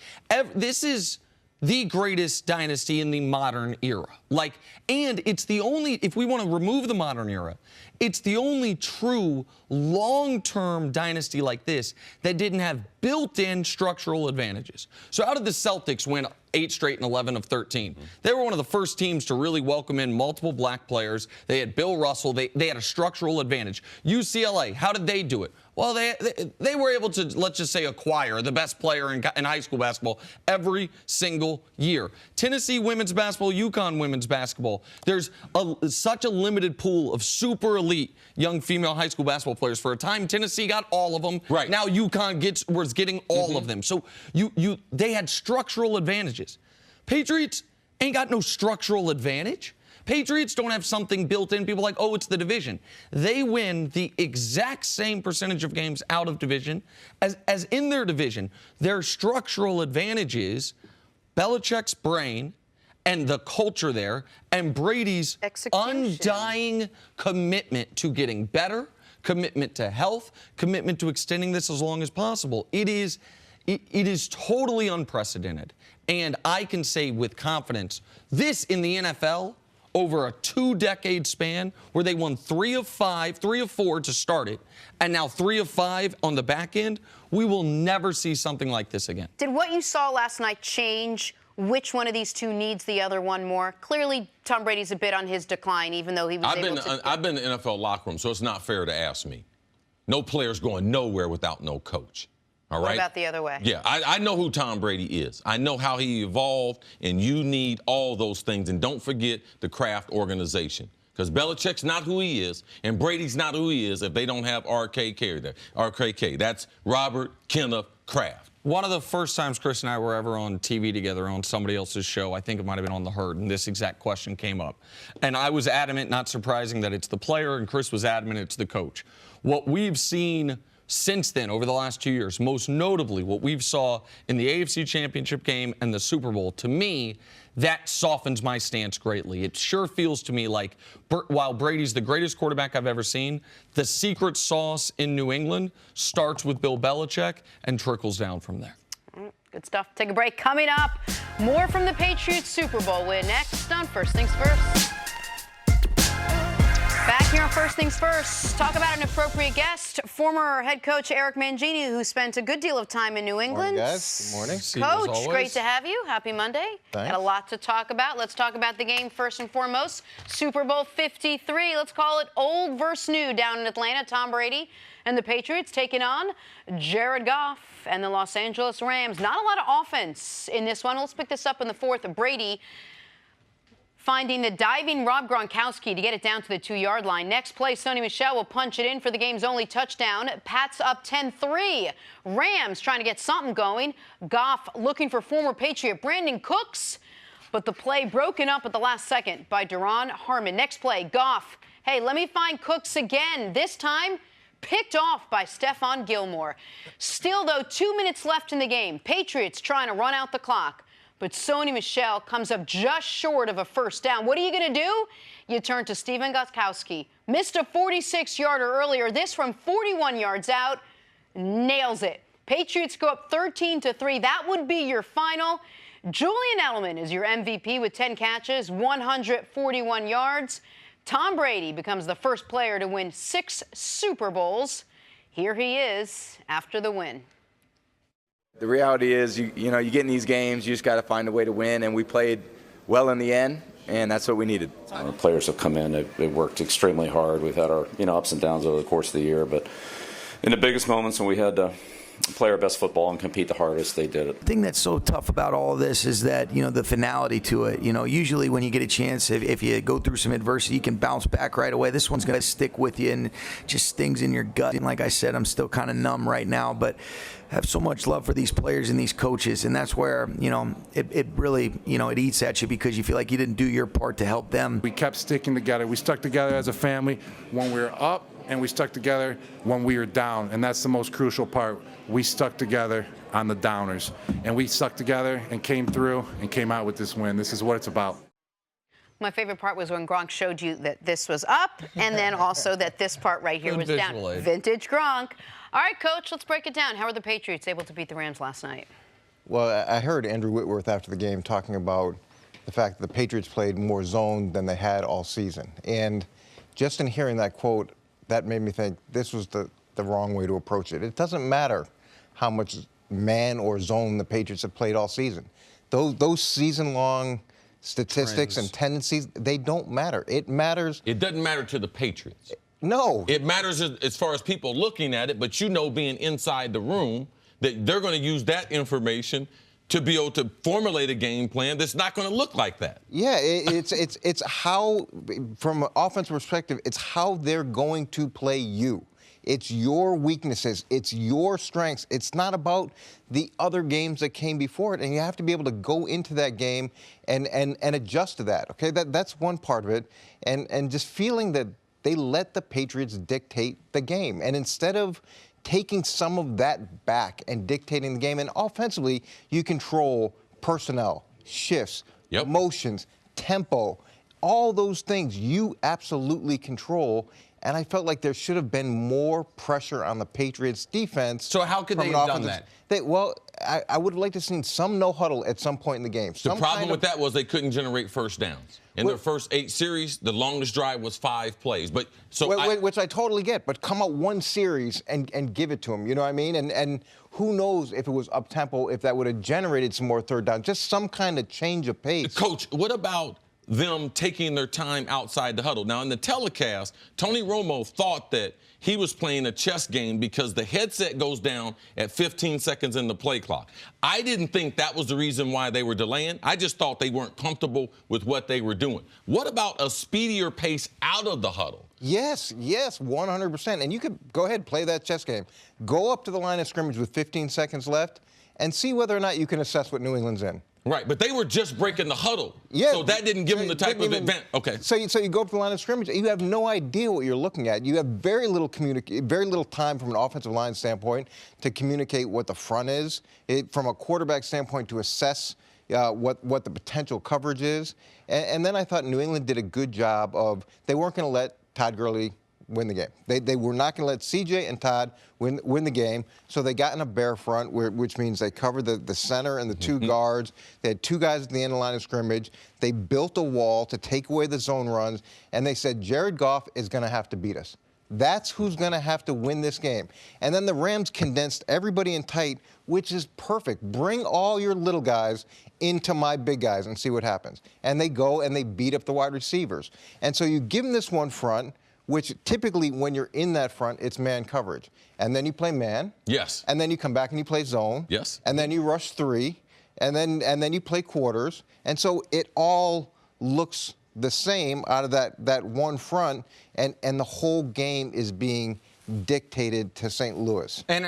This is the greatest dynasty in the modern era. Like, and it's the only, if we want to remove the modern era, it's the only true long-term dynasty like this that didn't have built-in structural advantages. So how did the Celtics win 8 straight and 11 of 13? They were one of the first teams to really welcome in multiple black players. They had Bill Russell. They had a structural advantage. UCLA, how did they do it? Well, they were able to, let's just say, acquire the best player in high school basketball every single year. Tennessee women's basketball, UConn women's basketball. There's such a limited pool of super elite young female high school basketball players. For a time, Tennessee got all of them. Right. Now UConn was getting all of them. So they had structural advantages. Patriots ain't got no structural advantage. Patriots don't have something built in. People are like, oh, it's the division. They win the exact same percentage of games out of division as in their division. Their structural advantage is Belichick's brain and the culture there and Brady's undying commitment to getting better, commitment to health, commitment to extending this as long as possible. It is totally unprecedented. And I can say with confidence, this in the NFL, over a 2-decade span where they won 3 of 4 to start it, and now 3 of 5 on the back end, we will never see something like this again. Did what you saw last night change which one of these two needs the other one more? Clearly, Tom Brady's a bit on his decline, even though he was I've been in the NFL locker room, so it's not fair to ask me. No player's going nowhere without no coach. All What right? about the other way? Yeah, I know who Tom Brady is. I know how he evolved, and you need all those things. And don't forget the Kraft organization. Because Belichick's not who he is, and Brady's not who he is if they don't have RKK there. RKK, that's Robert Kenneth Kraft. One of the first times Chris and I were ever on TV together on somebody else's show, I think it might have been on The Herd, and this exact question came up. And I was adamant, not surprising, that it's the player, and Chris was adamant it's the coach. What we've seen since then, over the last 2 years, most notably what we've saw in the AFC Championship game and the Super Bowl, to me, that softens my stance greatly. It sure feels to me like, while Brady's the greatest quarterback I've ever seen, the secret sauce in New England starts with Bill Belichick and trickles down from there. Good stuff. Take a break. Coming up, more from the Patriots Super Bowl win next on First Things First. Back here on First Things First, talk about an appropriate guest, former head coach Eric Mangini, who spent a good deal of time in New England. Morning, guys. Good morning. Coach, great to have you. Happy Monday. Thanks. Got a lot to talk about. Let's talk about the game first and foremost. Super Bowl 53. Let's call it old versus new down in Atlanta. Tom Brady and the Patriots taking on Jared Goff and the Los Angeles Rams. Not a lot of offense in this one. Let's pick this up in the fourth. Brady finding the diving Rob Gronkowski to get it down to the 2-yard line. Next play, Sony Michel will punch it in for the game's only touchdown. Pats up 10-3. Rams trying to get something going. Goff looking for former Patriot Brandon Cooks, but the play broken up at the last second by Duron Harmon. Next play, Goff. Hey, let me find Cooks again. This time, picked off by Stephon Gilmore. Still, though, 2 minutes left in the game. Patriots trying to run out the clock. But Sony Michel comes up just short of a first down. What are you going to do? You turn to Stephen Gronkowski. Missed a 46-yarder earlier. This from 41 yards out. Nails it. Patriots go up 13-3. That would be your final. Julian Edelman is your MVP with 10 catches, 141 yards. Tom Brady becomes the first player to win 6 Super Bowls. Here he is after the win. The reality is, you get in these games, you just got to find a way to win, and we played well in the end, and that's what we needed. Our players have come in, they've worked extremely hard. We've had our ups and downs over the course of the year, but in the biggest moments when we had to play our best football and compete the hardest, they did it. The thing that's so tough about all of this is that, the finality to it. Usually when you get a chance, if you go through some adversity, you can bounce back right away. This one's going to stick with you and just stings in your gut. And like I said, I'm still kind of numb right now, but have so much love for these players and these coaches. And that's where, it really, it eats at you because you feel like you didn't do your part to help them. We kept sticking together. We stuck together as a family when we were up, and we stuck together when we were down. And that's the most crucial part. We stuck together on the downers, and we stuck together and came through and came out with this win. This is what it's about. My favorite part was when Gronk showed you that this was up, and then also that this part right here was down. Vintage Gronk. All right, Coach, let's break it down. How were the Patriots able to beat the Rams last night? Well, I heard Andrew Whitworth after the game talking about the fact that the Patriots played more zone than they had all season. And just in hearing that quote, that made me think this was the wrong way to approach it. It doesn't matter how much man or zone the Patriots have played all season. Those season-long statistics and tendencies, they don't matter. It matters. It doesn't matter to the Patriots. No. It matters as far as people looking at it, but being inside the room, that they're going to use that information to be able to formulate a game plan that's not going to look like that. Yeah, it's how, from an offensive perspective, it's how they're going to play you. It's your weaknesses. It's your strengths. It's not about the other games that came before it. And you have to be able to go into that game and adjust to that. Okay, that's one part of it. And just feeling that they let the Patriots dictate the game. And instead of taking some of that back and dictating the game, and offensively, you control personnel, shifts, motions, tempo, all those things you absolutely control. And I felt like there should have been more pressure on the Patriots defense. So how could they have done that? I would have liked to have seen some no huddle at some point in the game. The problem with that was they couldn't generate first downs. In their first 8 series, the longest drive was 5 plays. But which I totally get. But come out one series and give it to them. You know what I mean? And who knows if it was up tempo, if that would have generated some more third down, just some kind of change of pace. Coach, what about them taking their time outside the huddle. Now, in the telecast, Tony Romo thought that he was playing a chess game because the headset goes down at 15 seconds in the play clock. I didn't think that was the reason why they were delaying. I just thought they weren't comfortable with what they were doing. What about a speedier pace out of the huddle? Yes, 100%. And you could go ahead and play that chess game. Go up to the line of scrimmage with 15 seconds left and see whether or not you can assess what New England's in. Right, but they were just breaking the huddle. Yeah, so that didn't give them the type of advantage. Okay. So you go up to the line of scrimmage, you have no idea what you're looking at. You have very little time from an offensive line standpoint to communicate what the front is. From a quarterback standpoint, to assess what the potential coverage is. And then I thought New England did a good job of, they weren't going to let Todd Gurley win the game. They were not going to let CJ and Todd win the game, so they got in a bear front, which means they covered the center and the two guards. They had two guys at the end of the line of scrimmage. They built a wall to take away the zone runs, and they said Jared Goff is going to have to beat us. That's who's going to have to win this game. And then the Rams condensed everybody in tight, which is perfect. Bring all your little guys into my big guys and see what happens. And they go and they beat up the wide receivers. And so you give them this one front, which typically when you're in that front, it's man coverage. And then you play man. Yes. And then you come back and you play zone. Yes. And then you rush three. And then you play quarters. And so it all looks the same out of that one front. And the whole game is being dictated to St. Louis. And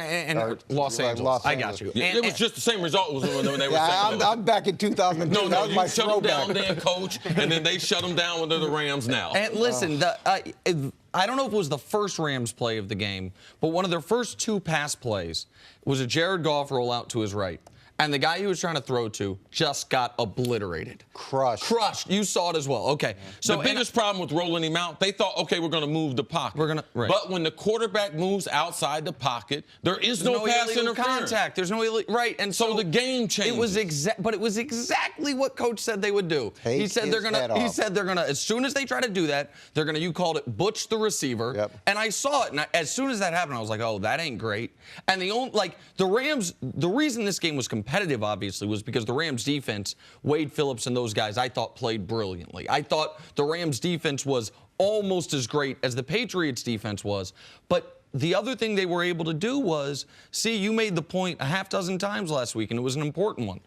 Los Angeles. I got you. Yeah, it was just the same result when they were I'm back in 2002. No, that was my shut them down then, Coach, and then they shut them down when they're the Rams now. And listen, I don't know if it was the first Rams play of the game, but one of their first two pass plays was a Jared Goff rollout to his right. And the guy he was trying to throw to just got obliterated. Crushed. You saw it as well. Okay. So the biggest problem with rolling him out, they thought, okay, we're going to move the pocket. But when the quarterback moves outside the pocket, there is no pass interference. Contact. There's no right. And so the game changes. But it was exactly what Coach said they would do. He said they're gonna. As soon as they try to do that, they're gonna. You called it butch the receiver. Yep. And I saw it. And as soon as that happened, I was like, oh, that ain't great. And the Rams. The reason this game was competitive, obviously, was because the Rams defense, Wade Phillips and those guys, I thought played brilliantly. I thought the Rams defense was almost as great as the Patriots defense was. But the other thing they were able to do was, see, you made the point a half dozen times last week, and it was an important one.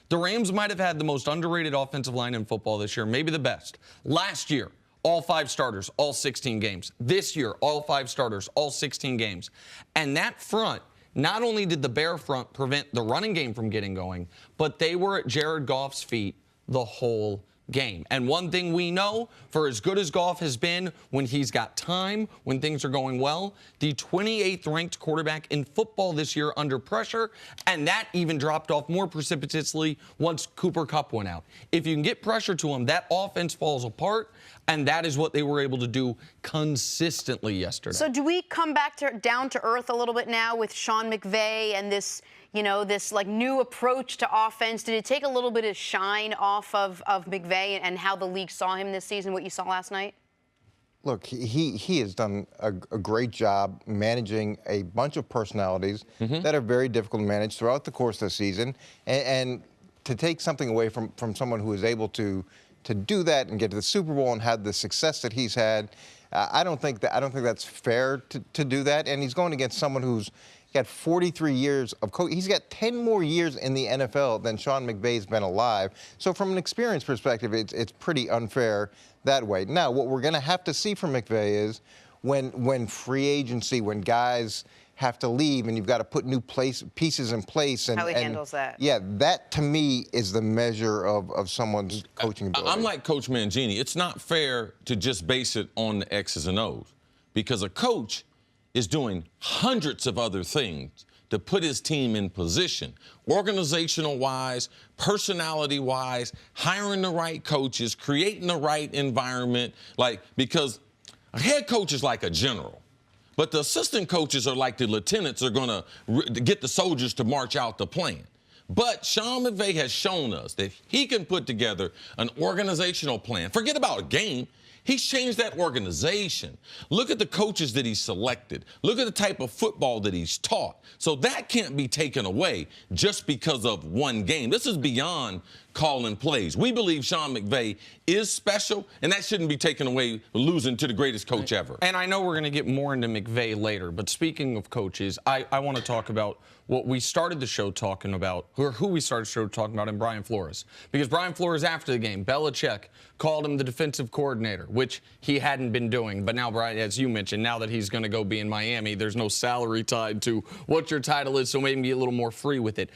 The Rams might have had the most underrated offensive line in football this year, maybe the best. Last year, all 5 starters, all 16 games. This year, all 5 starters, all 16 games. And that front, not only did the Bear front prevent the running game from getting going, but they were at Jared Goff's feet the whole game. And one thing we know, for as good as Goff has been when he's got time, when things are going well, the 28th ranked quarterback in football this year under pressure, and that even dropped off more precipitously once Cooper Kupp went out. If you can get pressure to him, that offense falls apart, and that is what they were able to do consistently yesterday. So do we come back down to earth a little bit now with Sean McVay and this, this like new approach to offense? Did it take a little bit of shine off of McVay and how the league saw him this season, what you saw last night? Look, he has done a great job managing a bunch of personalities that are very difficult to manage throughout the course of the season, and to take something away from someone who is able to do that and get to the Super Bowl and have the success that he's had, I don't think that's fair to do that. And he's going against someone who's got 43 years of coach. He's got 10 more years in the NFL than Sean McVay's been alive. So from an experience perspective, it's pretty unfair that way. Now, what we're going to have to see from McVay is when free agency, when guys have to leave and you've got to put new pieces in place. And how he handles that. Yeah, that to me is the measure of someone's coaching ability. I'm like Coach Mangini. It's not fair to just base it on the X's and O's, because a coach is doing hundreds of other things to put his team in position, organizational-wise, personality-wise, hiring the right coaches, creating the right environment, because a head coach is like a general. But the assistant coaches are like the lieutenants are going to get the soldiers to march out the plan. But Sean McVay has shown us that he can put together an organizational plan. Forget about a game. He's changed that organization. Look at the coaches that he's selected. Look at the type of football that he's taught. So that can't be taken away just because of one game. This is beyond calling plays. We believe Sean McVay is special, and that shouldn't be taken away losing to the greatest coach ever. And I know we're going to get more into McVay later, but speaking of coaches, I want to talk about what we started the show talking about, or who we started the show talking about, in Brian Flores. Because Brian Flores, after the game, Belichick called him the defensive coordinator, which he hadn't been doing. But now, Brian, as you mentioned, now that he's going to go be in Miami, there's no salary tied to what your title is, so maybe be a little more free with it.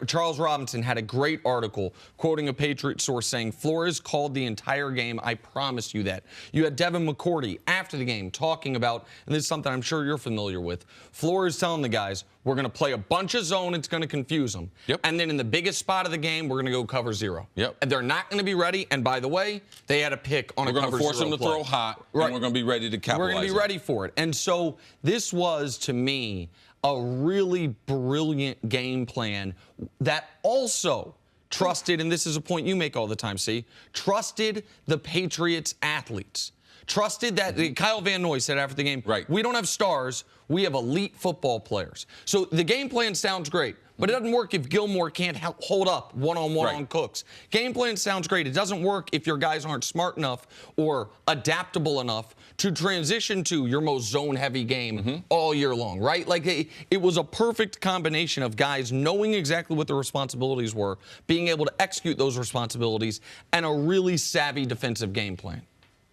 Charles Robinson had a great article quoting a Patriot source saying, Flores called the entire game, I promise you that. You had Devin McCourty after the game talking about, and this is something I'm sure you're familiar with, Flores telling the guys, we're going to play a bunch of zone. It's going to confuse them. Yep. And then in the biggest spot of the game, we're going to go cover zero. Yep. And they're not going to be ready. And by the way, they had a pick on a cover zero. We're going to force them to throw hot, right. and we're going to be ready to capitalize. We're going to be ready for it. And so this was, to me, a really brilliant game plan that also trusted, and this is a point you make all the time, see, trusted the Patriots athletes. Trusted that Kyle Van Noy said after the game, right. We don't have stars, we have elite football players. So the game plan sounds great, but it doesn't work if Gilmore can't hold up one-on-one on Cooks. Game plan sounds great. It doesn't work if your guys aren't smart enough or adaptable enough to transition to your most zone-heavy game all year long, right? Like it was a perfect combination of guys knowing exactly what their responsibilities were, being able to execute those responsibilities, and a really savvy defensive game plan.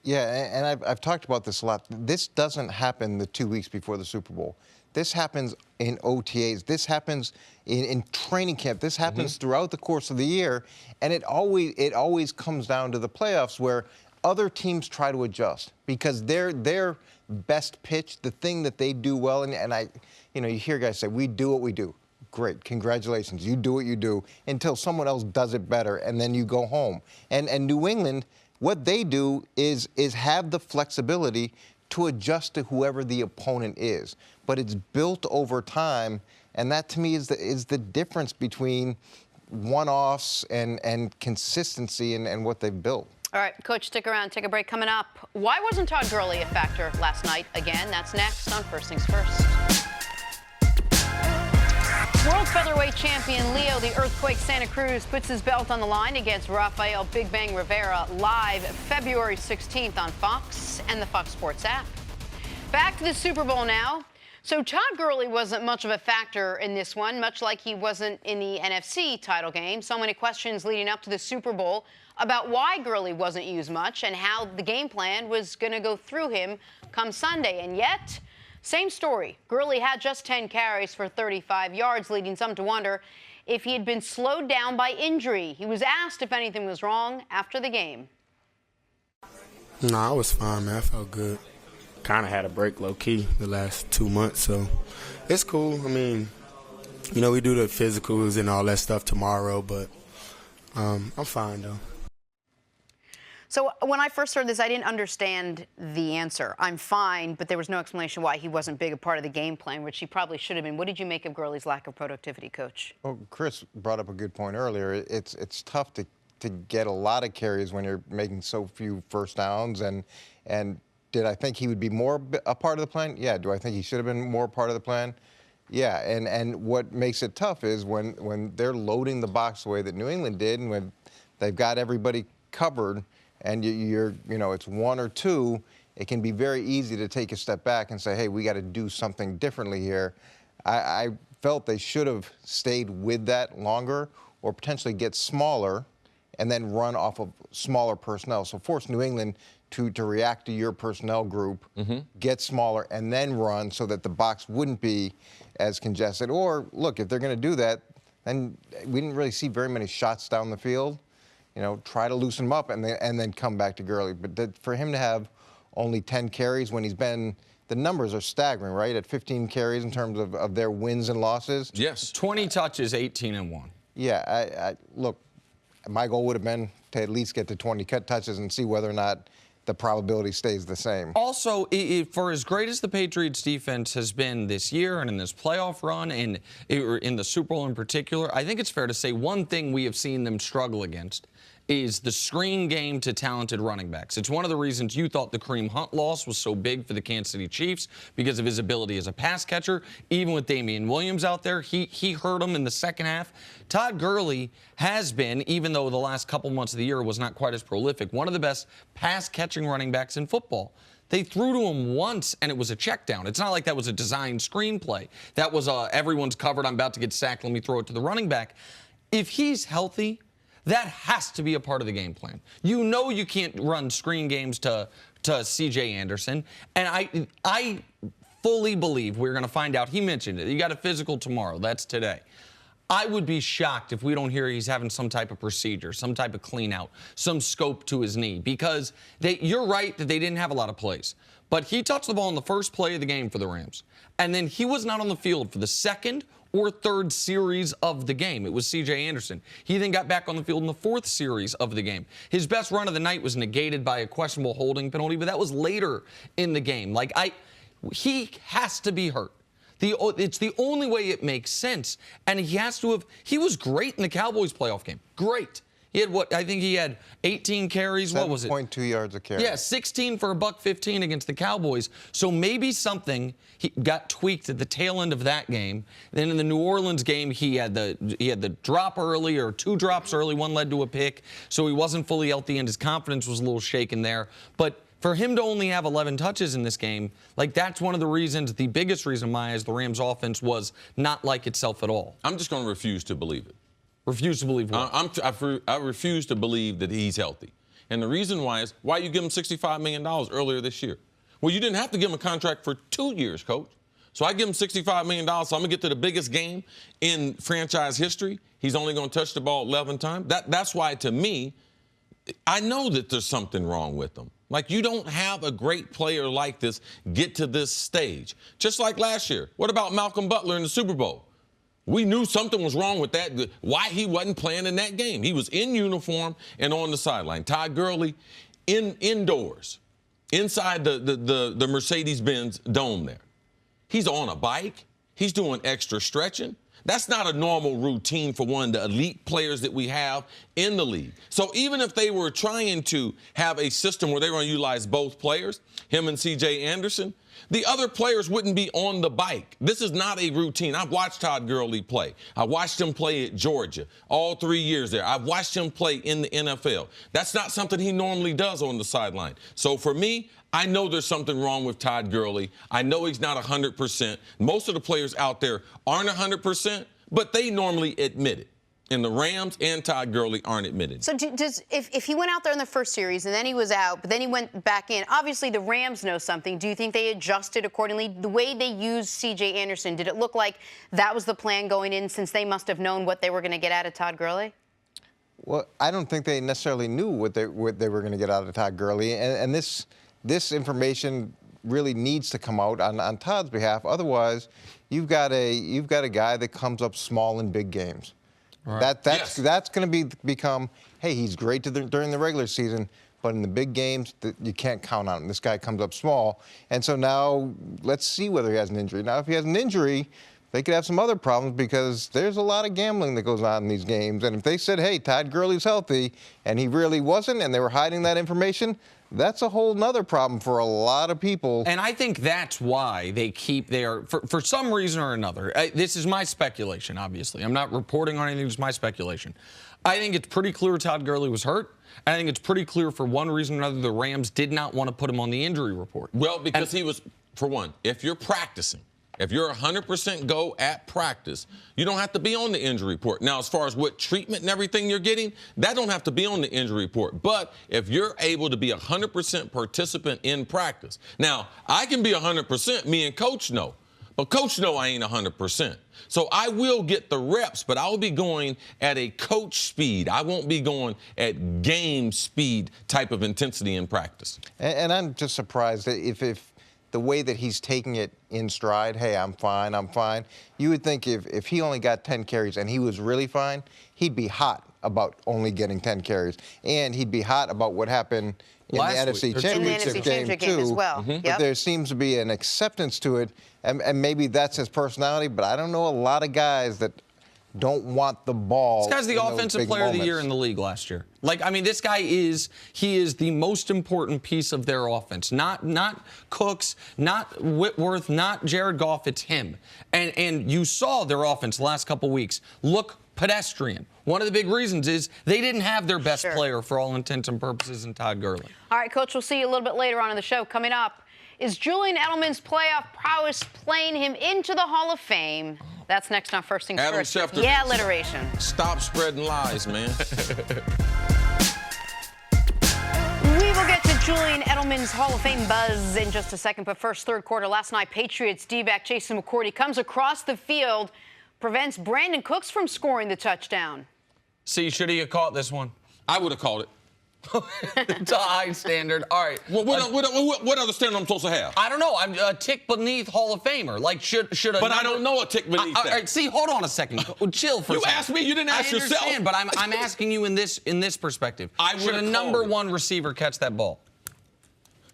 Yeah, and I've talked about this a lot. This doesn't happen the 2 weeks before the Super Bowl. This happens in OTAs. This happens in training camp. This happens throughout the course of the year, and it always comes down to the playoffs where other teams try to adjust because their best pitch, the thing that they do well, and you hear guys say, we do what we do. Great, congratulations. You do what you do until someone else does it better, and then you go home. And New England, what they do is have the flexibility to adjust to whoever the opponent is. But it's built over time, and that to me is the difference between one-offs and consistency and what they've built. All right, Coach, stick around. Take a break. Coming up, why wasn't Todd Gurley a factor last night again? That's next on First Things First. World featherweight champion Leo the Earthquake Santa Cruz puts his belt on the line against Rafael Big Bang Rivera live February 16th on Fox and the Fox Sports app. Back to the Super Bowl now. So Todd Gurley wasn't much of a factor in this one, much like he wasn't in the NFC title game. So many questions leading up to the Super Bowl about why Gurley wasn't used much and how the game plan was going to go through him come Sunday. And yet, same story. Gurley had just 10 carries for 35 yards, leading some to wonder if he had been slowed down by injury. He was asked if anything was wrong after the game. No, I was fine, man. I felt good. Kind of had a break low-key the last 2 months, so it's cool. I mean, we do the physicals and all that stuff tomorrow, but I'm fine, though. So when I first heard this, I didn't understand the answer. I'm fine, but there was no explanation why he wasn't big a part of the game plan, which he probably should have been. What did you make of Gurley's lack of productivity, Coach? Well, Cris brought up a good point earlier. It's tough to get a lot of carries when you're making so few first downs. And did I think he would be more a part of the plan? Yeah. Do I think he should have been more part of the plan? Yeah. And what makes it tough is when they're loading the box the way that New England did, and when they've got everybody covered, and it's one or two, it can be very easy to take a step back and say, hey, we got to do something differently here. I felt they should have stayed with that longer or potentially get smaller and then run off of smaller personnel. So force New England to react to your personnel group, get smaller, and then run so that the box wouldn't be as congested. Or, look, if they're going to do that, then we didn't really see very many shots down the field. Try to loosen him up and then come back to Gurley. But for him to have only 10 carries when the numbers are staggering, right? At 15 carries in terms of their wins and losses. Yes. 20 touches, 18-1. Yeah, look, my goal would have been to at least get to 20 touches and see whether or not the probability stays the same. Also, for as great as the Patriots defense has been this year and in this playoff run and in the Super Bowl in particular, I think it's fair to say one thing we have seen them struggle against is the screen game to talented running backs. It's one of the reasons you thought the Kareem Hunt loss was so big for the Kansas City Chiefs because of his ability as a pass catcher. Even with Damian Williams out there, he hurt him in the second half. Todd Gurley has been, even though the last couple months of the year was not quite as prolific, one of the best pass-catching running backs in football. They threw to him once, and it was a check down. It's not like that was a designed screenplay. That was everyone's covered, I'm about to get sacked, let me throw it to the running back. If he's healthy, that has to be a part of the game plan. You know you can't run screen games to C.J. Anderson, and I fully believe we're going to find out. He mentioned it. You got a physical tomorrow. That's today. I would be shocked if we don't hear he's having some type of procedure, some type of clean out, some scope to his knee, because you're right that they didn't have a lot of plays. But he touched the ball in the first play of the game for the Rams, and then he was not on the field for the second or third series of the game. It was C.J. Anderson. He then got back on the field in the fourth series of the game. His best run of the night was negated by a questionable holding penalty, but that was later in the game. He has to be hurt. It's the only way it makes sense. And he was great in the Cowboys playoff game. Great. He had I think he had 18 carries. What was it? 7.2 yards a carry. Yeah, 16 for $115 against the Cowboys. So maybe something he got tweaked at the tail end of that game. Then in the New Orleans game, he had the drop early, or 2 drops early. One led to a pick. So he wasn't fully healthy, and his confidence was a little shaken there. But for him to only have 11 touches in this game, that's one of the reasons, the biggest reason why, is the Rams' offense was not like itself at all. I'm just going to refuse to believe it. Refuse to believe what? I refuse to believe that he's healthy. And the reason why is, why you give him $65 million earlier this year? Well, you didn't have to give him a contract for 2 years, Coach. So I give him $65 million, so I'm going to get to the biggest game in franchise history. He's only going to touch the ball 11 times. That's why, to me, I know that there's something wrong with him. You don't have a great player like this get to this stage. Just like last year. What about Malcolm Butler in the Super Bowl? We knew something was wrong with that, why he wasn't playing in that game. He was in uniform and on the sideline. Todd Gurley indoors, inside the Mercedes-Benz Dome there. He's on a bike. He's doing extra stretching. That's not a normal routine for one of the elite players that we have in the league. So even if they were trying to have a system where they were going to utilize both players, him and C.J. Anderson, the other players wouldn't be on the bike. This is not a routine. I've watched Todd Gurley play. I watched him play at Georgia all 3 years there. I've watched him play in the NFL. That's not something he normally does on the sideline. So for me, I know there's something wrong with Todd Gurley. I know he's not 100%. Most of the players out there aren't 100%, but they normally admit it. And the Rams and Todd Gurley aren't admitted. So if he went out there in the first series and then he was out, but then he went back in, obviously the Rams know something. Do you think they adjusted accordingly? The way they used C.J. Anderson, did it look like that was the plan going in, since they must have known what they were going to get out of Todd Gurley? Well, I don't think they necessarily knew what they were going to get out of Todd Gurley. And this information really needs to come out on Todd's behalf. Otherwise, you've got a guy that comes up small in big games. Right. That's going to become, hey, he's great during the regular season, but in the big games, you can't count on him. This guy comes up small. And so now let's see whether he has an injury. Now, if he has an injury, they could have some other problems, because there's a lot of gambling that goes on in these games. And if they said, hey, Todd Gurley's healthy, and he really wasn't, and they were hiding that information, that's a whole nother problem for a lot of people. And I think that's why for some reason or another, this is my speculation, obviously. I'm not reporting on anything, it's my speculation. I think it's pretty clear Todd Gurley was hurt. And I think it's pretty clear, for one reason or another, the Rams did not want to put him on the injury report. Well, because he was, for one, if you're practicing, if you're 100% go at practice, you don't have to be on the injury report. Now, as far as what treatment and everything you're getting, that don't have to be on the injury report. But if you're able to be 100% participant in practice. Now, I can be 100%, me and Coach know. But Coach know I ain't 100%. So I will get the reps, but I'll be going at a coach speed. I won't be going at game speed type of intensity in practice. And I'm just surprised that if the way that he's taking it in stride, hey, I'm fine. You would think if he only got 10 carries and he was really fine, he'd be hot about only getting 10 carries. And he'd be hot about what happened in the NFC Championship game, too. As well. Mm-hmm. But there seems to be an acceptance to it, and maybe that's his personality, but I don't know a lot of guys that don't want the ball. This guy's the offensive player of the year in the league last year. Like, I mean, this guy is the most important piece of their offense. Not Cooks, not Whitworth, not Jared Goff. It's him. And you saw their offense the last couple weeks look pedestrian. One of the big reasons is they didn't have their best player for all intents and purposes in Todd Gurley. All right, Coach, we'll see you a little bit later on in the show. Coming up, is Julian Edelman's playoff prowess playing him into the Hall of Fame? That's next on First Things Adam First. Schefter. Yeah, alliteration. Stop spreading lies, man. We will get to Julian Edelman's Hall of Fame buzz in just a second, but first, third quarter. Last night, Patriots D-back Jason McCourty comes across the field, prevents Brandon Cooks from scoring the touchdown. See, should he have caught this one? I would have called it. It's a high standard. All right. Well, what other standard I'm supposed to have? I don't know. I'm a tick beneath Hall of Famer. Like, should a But I don't know a tick beneath that. All right, see, hold on a second. Chill for a second. You asked me. You didn't ask yourself. I understand, but I'm asking you in this perspective. Should a number one receiver catch that ball?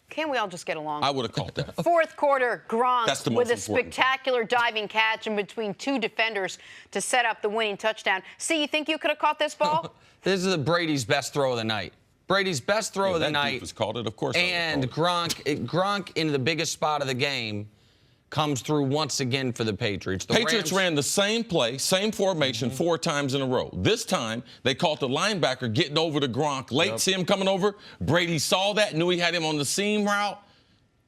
Can't we all just get along? I would have called that. Fourth quarter, Gronk That's the most with a important spectacular diving catch in between two defenders to set up the winning touchdown. See, you think you could have caught this ball? This is Brady's best throw of the night. Brady's best throw of the night. Was called it, of course. And Gronk in the biggest spot of the game comes through once again for the Patriots. The Patriots ran the same play, same formation 4 times in a row. This time, they caught the linebacker getting over to Gronk. Late, see him coming over. Brady saw that, knew he had him on the seam route,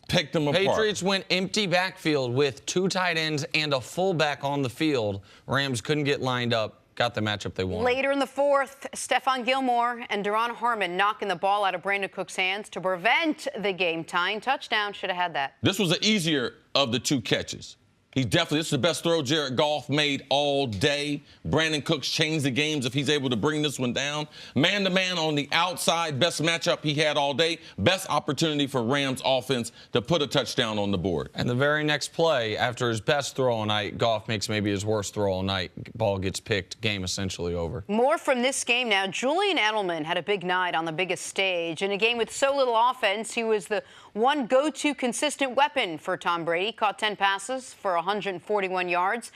picked him apart. Patriots went empty backfield with 2 tight ends and a fullback on the field. Rams couldn't get lined up. Got the matchup they wanted. Later in the fourth, Stephon Gilmore and Deron Harmon knocking the ball out of Brandon Cook's hands to prevent the game-tying touchdown. Should have had that. This was the easier of the 2 catches. This is the best throw Jared Goff made all day. Brandon Cooks changed the games if he's able to bring this one down. Man-to-man on the outside, best matchup he had all day. Best opportunity for Rams offense to put a touchdown on the board. And the very next play, after his best throw all night, Goff makes maybe his worst throw all night. Ball gets picked, game essentially over. More from this game now. Julian Edelman had a big night on the biggest stage. In a game with so little offense, he was the one go-to consistent weapon for Tom Brady. Caught 10 passes for 141 yards,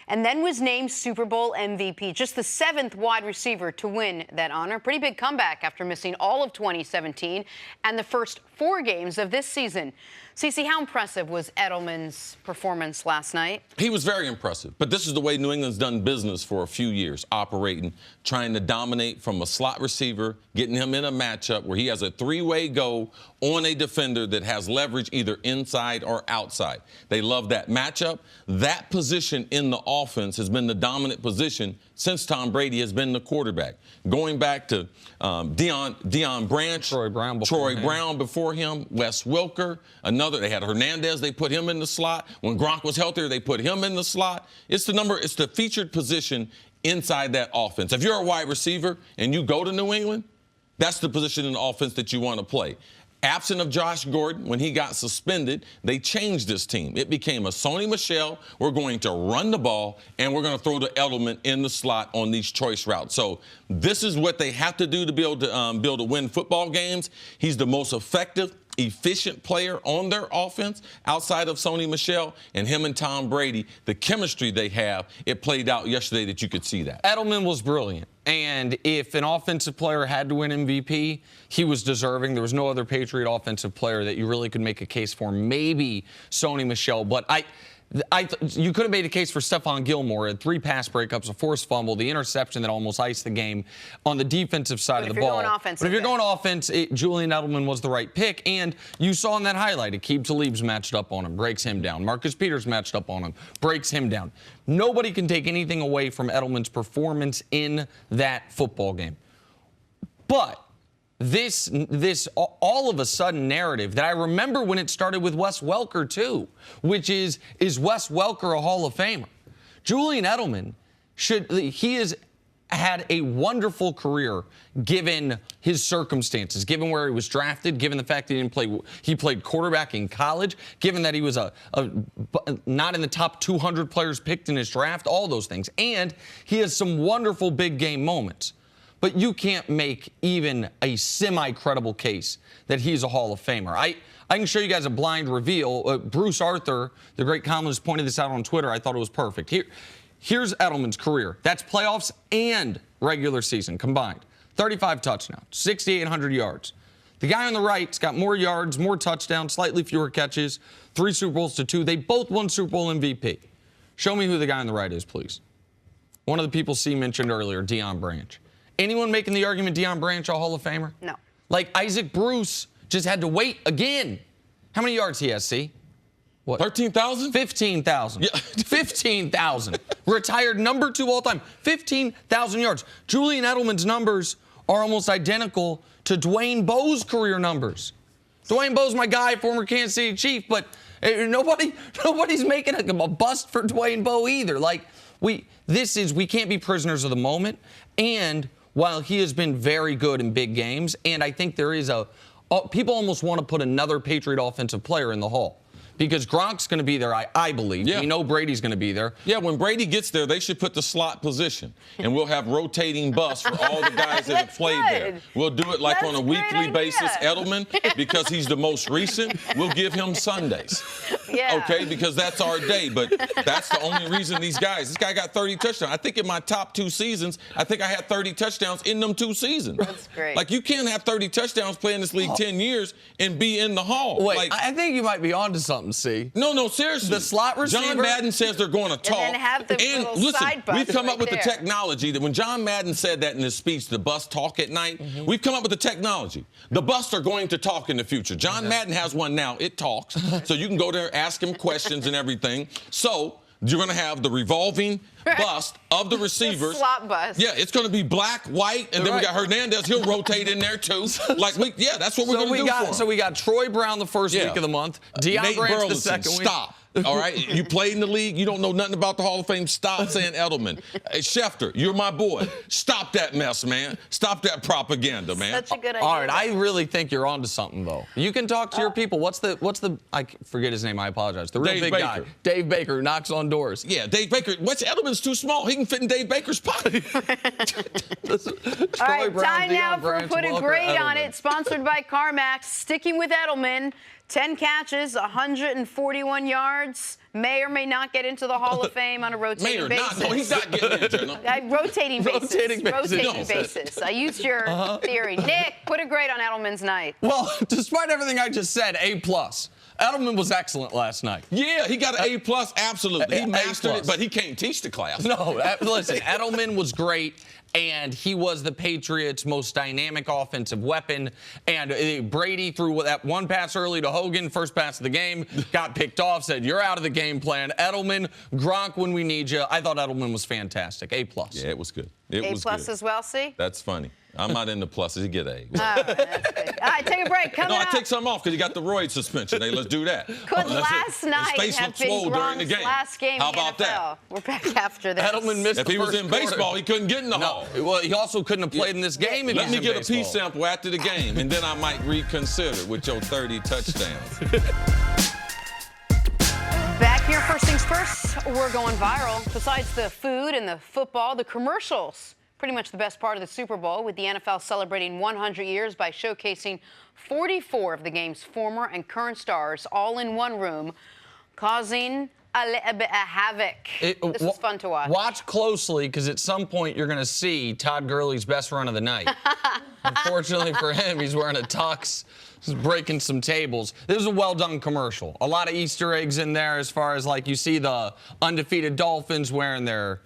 and then was named Super Bowl MVP. Just the 7th wide receiver to win that honor. Pretty big comeback after missing all of 2017 and the first 4 games of this season. Cece, how impressive was Edelman's performance last night? He was very impressive, but this is the way New England's done business for a few years, operating, trying to dominate from a slot receiver, getting him in a matchup where he has a 3-way go on a defender that has leverage either inside or outside. They love that matchup. That position in the offense has been the dominant position since Tom Brady has been the quarterback. Going back to Deion Branch, Troy Brown before him, Wes Welker, another. They had Hernandez. They put him in the slot. When Gronk was healthier, they put him in the slot. It's the featured position inside that offense. If you're a wide receiver and you go to New England, that's the position in the offense that you want to play. Absent of Josh Gordon, when he got suspended, they changed this team. It became a Sony Michel. We're going to run the ball, and we're going to throw the Edelman in the slot on these choice routes. So this is what they have to do to be able to win football games. He's the most effective, efficient player on their offense outside of Sony Michel, and him and Tom Brady, the chemistry they have, it played out yesterday that you could see that. Edelman was brilliant. And if an offensive player had to win MVP, he was deserving. There was no other Patriot offensive player that you really could make a case for. Maybe Sony Michel, but you could have made a case for Stephon Gilmore. Had 3 pass breakups, a forced fumble, the interception that almost iced the game on the defensive side of the ball. But if you're going offense, Julian Edelman was the right pick. And you saw in that highlight, Aqib Talib's matched up on him, breaks him down. Marcus Peters matched up on him, breaks him down. Nobody can take anything away from Edelman's performance in that football game. But this all of a sudden narrative that I remember when it started with Wes Welker too, which is Wes Welker a Hall of Famer? Julian Edelman has had a wonderful career given his circumstances, given where he was drafted, given the fact that he played quarterback in college, given that he was not in the top 200 players picked in his draft, all those things. And he has some wonderful big game moments. But you can't make even a semi-credible case that he's a Hall of Famer. I can show you guys a blind reveal. Bruce Arthur, the great columnist, pointed this out on Twitter. I thought it was perfect. Here's Edelman's career. That's playoffs and regular season combined. 35 touchdowns, 6,800 yards. The guy on the right's got more yards, more touchdowns, slightly fewer catches, 3 Super Bowls to 2. They both won Super Bowl MVP. Show me who the guy on the right is, please. One of the people C mentioned earlier, Deion Branch. Anyone making the argument Deion Branch a Hall of Famer? No. Like Isaac Bruce just had to wait again. How many yards he has, C? What? 13,000? 15,000. Yeah. 15,000. Retired number 2 all time. 15,000 yards. Julian Edelman's numbers are almost identical to Dwayne Bowe's career numbers. Dwayne Bowe's my guy, former Kansas City Chief, but nobody's making a bust for Dwayne Bowe either. Like, we can't be prisoners of the moment. And while he has been very good in big games, and I think there is people almost want to put another Patriot offensive player in the Hall. Because Gronk's going to be there, I believe. Yeah. We know Brady's going to be there. Yeah, when Brady gets there, they should put the slot position. And we'll have rotating busts for all the guys that have played there. We'll do it like on a weekly basis. Edelman, because he's the most recent, we'll give him Sundays. Yeah. Okay, because that's our day. But that's the only reason this guy got 30 touchdowns. I think in my top 2 seasons, I think I had 30 touchdowns in them 2 seasons. That's great. Like, you can't have 30 touchdowns playing this league 10 years and be in the Hall. Wait, like, I think you might be onto something, C. No, seriously. The slot receiver. John Madden says they're going to talk. And then have the little listen, side bus we've come right up with there. the technology that when John Madden said that in his speech, the bus talk at night, we've come up with the technology. The bus are going to talk in the future. John Madden has one now. It talks. So you can go there, ask him questions and everything. So you're going to have the revolving bust of the receivers. The slot bus. Yeah, it's going to be black, white, and then we got Hernandez. He'll rotate in there too. That's what we're going to do for him. So we got Troy Brown the first week of the month. Deion Nate Branch Burleson, the second week. Stop. All right, you played in the league. You don't know nothing about the Hall of Fame. Stop saying Edelman. Hey, Schefter, you're my boy. Stop that mess, man. Stop that propaganda, man. Such a good idea. All right, I really think you're onto something, though. You can talk to your people. What's the? I forget his name. I apologize. The real Dave big Baker. guy, Dave Baker, who knocks on doors. Yeah, Dave Baker. What's Edelman's too small? He can fit in Dave Baker's pocket. All right, time now for Put a Grade on It, sponsored by CarMax. Sticking with Edelman, 10 catches, 141 yards. May or may not get into the Hall of Fame on a rotating basis. No, he's not getting in, Jenna. Rotating basis. Rotating No. basis. I used your theory. Nick, put a grade on Edelman's night. Well, despite everything I just said, A+. Edelman was excellent last night. Yeah, he got an A+, absolutely. He mastered A+. it, but he can't teach the class. No, listen, Edelman was great, and he was the Patriots' most dynamic offensive weapon. And Brady threw that one pass early to Hogan, first pass of the game, got picked off, said, you're out of the game plan. Edelman, Gronk when we need you. I thought Edelman was fantastic. A+. Yeah, it was good. It was A+ good. as well, see? That's funny. I'm not into pluses. You get A. All right, that's good. All right, take a break. Coming No, I up. take some off because you got the roid suspension. Hey, let's do that. Could last night His face have looked been swole during the Gronk's game. last game How in the about NFL? that? We're back after this. Edelman missed If the he was first in quarter. baseball, he couldn't get in the Hall. Well, he also couldn't have played in this game if Let he's me in get a baseball. P sample after the game, and then I might reconsider with your 30 touchdowns. Back here, first things first, we're going viral. Besides the food and the football, the commercials, pretty much the best part of the Super Bowl, with the NFL celebrating 100 years by showcasing 44 of the game's former and current stars all in one room, causing a little bit of havoc. This was fun to watch. Watch closely, because at some point you're going to see Todd Gurley's best run of the night. Unfortunately for him, he's wearing a tux. He's breaking some tables. This is a well-done commercial. A lot of Easter eggs in there as far as, like, you see the undefeated Dolphins wearing their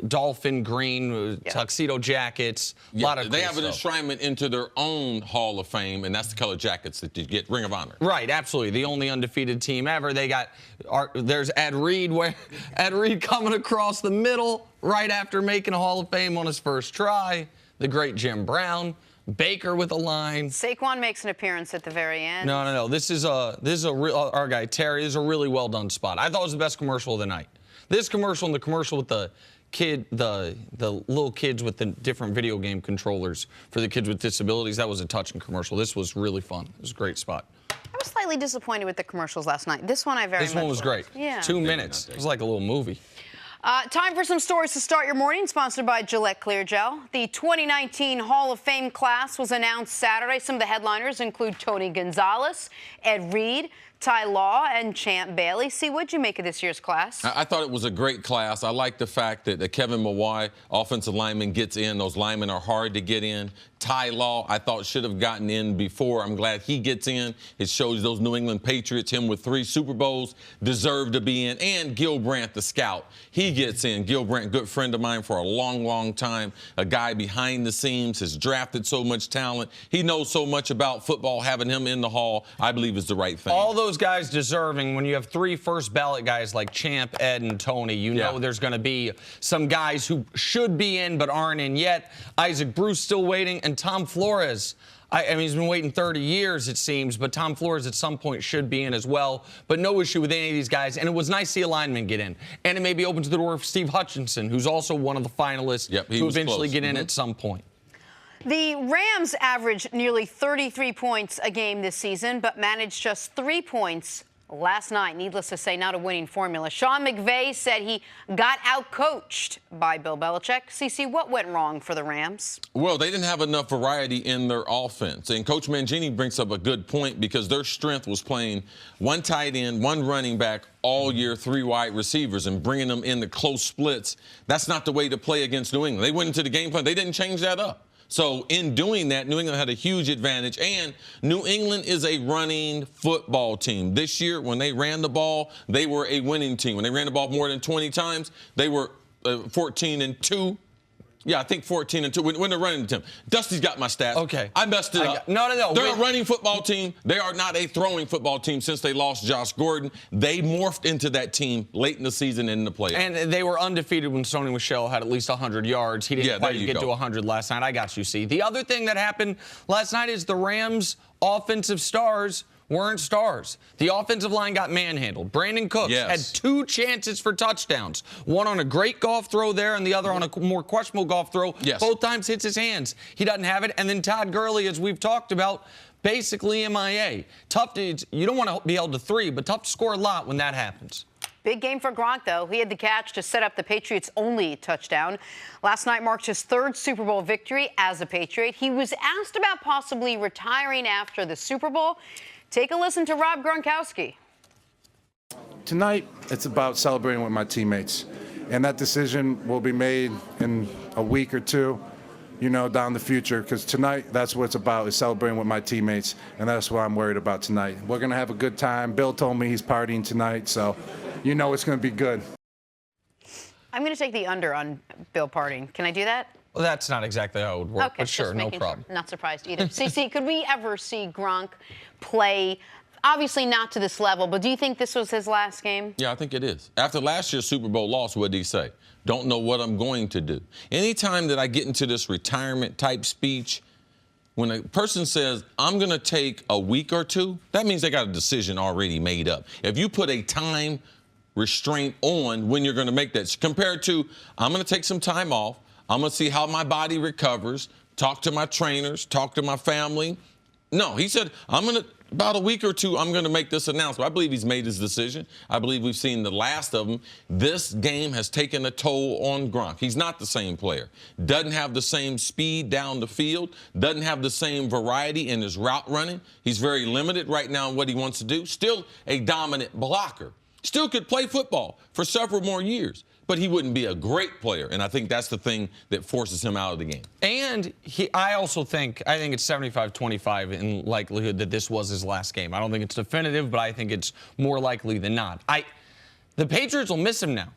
dolphin green tuxedo jackets. A lot of they cool have an stuff. enshrinement into their own Hall of Fame, and that's the color jackets that you get, Ring of Honor. Right, absolutely. The only undefeated team ever. They got there's Ed Reed coming across the middle right after making a Hall of Fame on his first try. The great Jim Brown. Baker with a line. Saquon makes an appearance at the very end. No. This is our guy Terry. This is a really well done spot. I thought it was the best commercial of the night. This commercial and the commercial with the little kids with the different video game controllers for the kids with disabilities. That was a touching commercial. This was really fun. It was a great spot. I was slightly disappointed with the commercials last night. This one I very much This one was great. Yeah. 2 minutes. It was like a little movie. Time for some stories to start your morning, sponsored by Gillette Clear Gel. The 2019 Hall of Fame class was announced Saturday. Some of the headliners include Tony Gonzalez, Ed Reed, Ty Law and Champ Bailey. See, what'd you make of this year's class? I thought it was a great class. I like the fact that Kevin Mawai, offensive lineman, gets in. Those linemen are hard to get in. Ty Law, I thought should have gotten in before. I'm glad he gets in. It shows those New England Patriots, him with 3 Super Bowls, deserve to be in. And Gil Brandt, the scout, he gets in. Gil Brandt, good friend of mine for a long, long time. A guy behind the scenes, has drafted so much talent. He knows so much about football. Having him in the hall, I believe, is the right thing. All those guys deserving. When you have 3 first-ballot guys like Champ, Ed, and Tony, you know there's going to be some guys who should be in but aren't in yet. Isaac Bruce still waiting, and Tom Flores. I mean, he's been waiting 30 years, it seems, but Tom Flores at some point should be in as well. But no issue with any of these guys. And it was nice to see a lineman get in. And it maybe opens the door for Steve Hutchinson, who's also one of the finalists to eventually get in at some point. The Rams averaged nearly 33 points a game this season, but managed just 3 points last night. Needless to say, not a winning formula. Sean McVay said he got outcoached by Bill Belichick. CC, what went wrong for the Rams? Well, they didn't have enough variety in their offense. And Coach Mangini brings up a good point because their strength was playing 1 tight end, 1 running back all year, 3 wide receivers, and bringing them into close splits. That's not the way to play against New England. They went into the game plan. They didn't change that up. So in doing that, New England had a huge advantage, and New England is a running football team. This year, when they ran the ball, they were a winning team. When they ran the ball more than 20 times, they were 14-2. Yeah, I think 14-2 when they're running the team. Dusty's got my stats. Okay. I messed it up. No. They're a running football team. They are not a throwing football team since they lost Josh Gordon. They morphed into that team late in the season and in the playoffs. And they were undefeated when Sony Michel had at least 100 yards. He didn't quite get to 100 last night. I got you, see. The other thing that happened last night is the Rams' offensive stars weren't stars. The offensive line got manhandled. Brandon Cooks had 2 chances for touchdowns. One on a great golf throw there and the other on a more questionable golf throw. Both times hits his hands. He doesn't have it. And then Todd Gurley, as we've talked about, basically MIA. Tough to, you don't want to be held to 3, but tough to score a lot when that happens. Big game for Gronk, though. He had the catch to set up the Patriots' only touchdown. Last night marked his 3rd Super Bowl victory as a Patriot. He was asked about possibly retiring after the Super Bowl. Take a listen to Rob Gronkowski. Tonight, it's about celebrating with my teammates. And that decision will be made in a week or 2, down the future. Because tonight, that's what it's about, is celebrating with my teammates. And that's what I'm worried about tonight. We're going to have a good time. Bill told me he's partying tonight, so it's going to be good. I'm going to take the under on Bill partying. Can I do that? Well, that's not exactly how it would work, okay, but sure, no problem. Sure. Not surprised either. CC, could we ever see Gronk play, obviously not to this level, but do you think this was his last game? Yeah, I think it is. After last year's Super Bowl loss, what did he say? Don't know what I'm going to do. Anytime that I get into this retirement type speech, when a person says, I'm going to take a week or 2, that means they got a decision already made up. If you put a time restraint on when you're going to make that, compared to, I'm going to take some time off, I'm going to see how my body recovers, talk to my trainers, talk to my family. No, he said, about a week or 2, I'm going to make this announcement. I believe he's made his decision. I believe we've seen the last of him. This game has taken a toll on Gronk. He's not the same player. Doesn't have the same speed down the field. Doesn't have the same variety in his route running. He's very limited right now in what he wants to do. Still a dominant blocker. Still could play football for several more years. But he wouldn't be a great player, and I think that's the thing that forces him out of the game. And I think it's 75-25 in likelihood that this was his last game. I don't think it's definitive, but I think it's more likely than not. The Patriots will miss him now.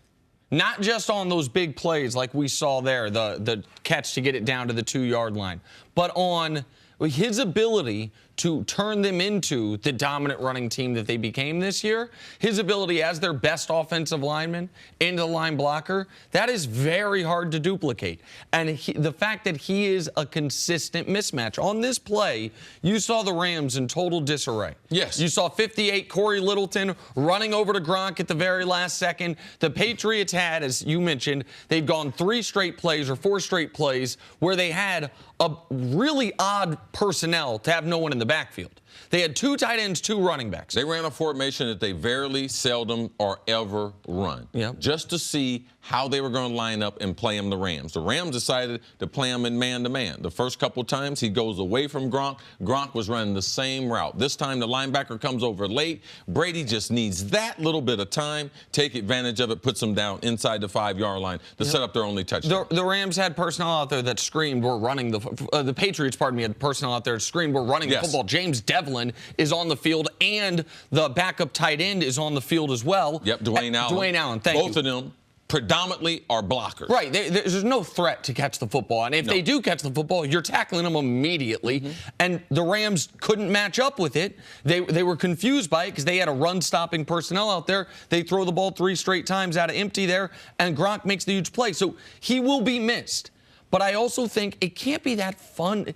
Not just on those big plays like we saw there, the catch to get it down to the 2-yard line, but on his ability to turn them into the dominant running team that they became this year, his ability as their best offensive lineman into the line blocker, that is very hard to duplicate. And the fact that he is a consistent mismatch. On this play, you saw the Rams in total disarray. Yes. You saw 58, Corey Littleton running over to Gronk at the very last second. The Patriots had, as you mentioned, they'd gone 3 straight plays or 4 straight plays where they had a really odd personnel to have no one in the backfield. They had 2 tight ends, 2 running backs. They ran a formation that they very seldom or ever run. Yep. Just to see how they were going to line up and play him the Rams. The Rams decided to play him in man-to-man. The first couple times, he goes away from Gronk. Gronk was running the same route. This time, the linebacker comes over late. Brady just needs that little bit of time, take advantage of it, puts him down inside the 5-yard line to set up their only touchdown. The Rams had personnel out there that screamed, we're running the Patriots, pardon me, had personnel out there that screamed, we're running the football. James Devlin is on the field, and the backup tight end is on the field as well. Yep, Dwayne Allen. Dwayne Allen, thank you. Both of them predominantly are blockers. Right. There's no threat to catch the football. And if they do catch the football, you're tackling them immediately. And the Rams couldn't match up with it. They were confused by it because they had a run-stopping personnel out there. They throw the ball 3 straight times out of empty there, and Gronk makes the huge play. So he will be missed. But I also think it can't be that fun.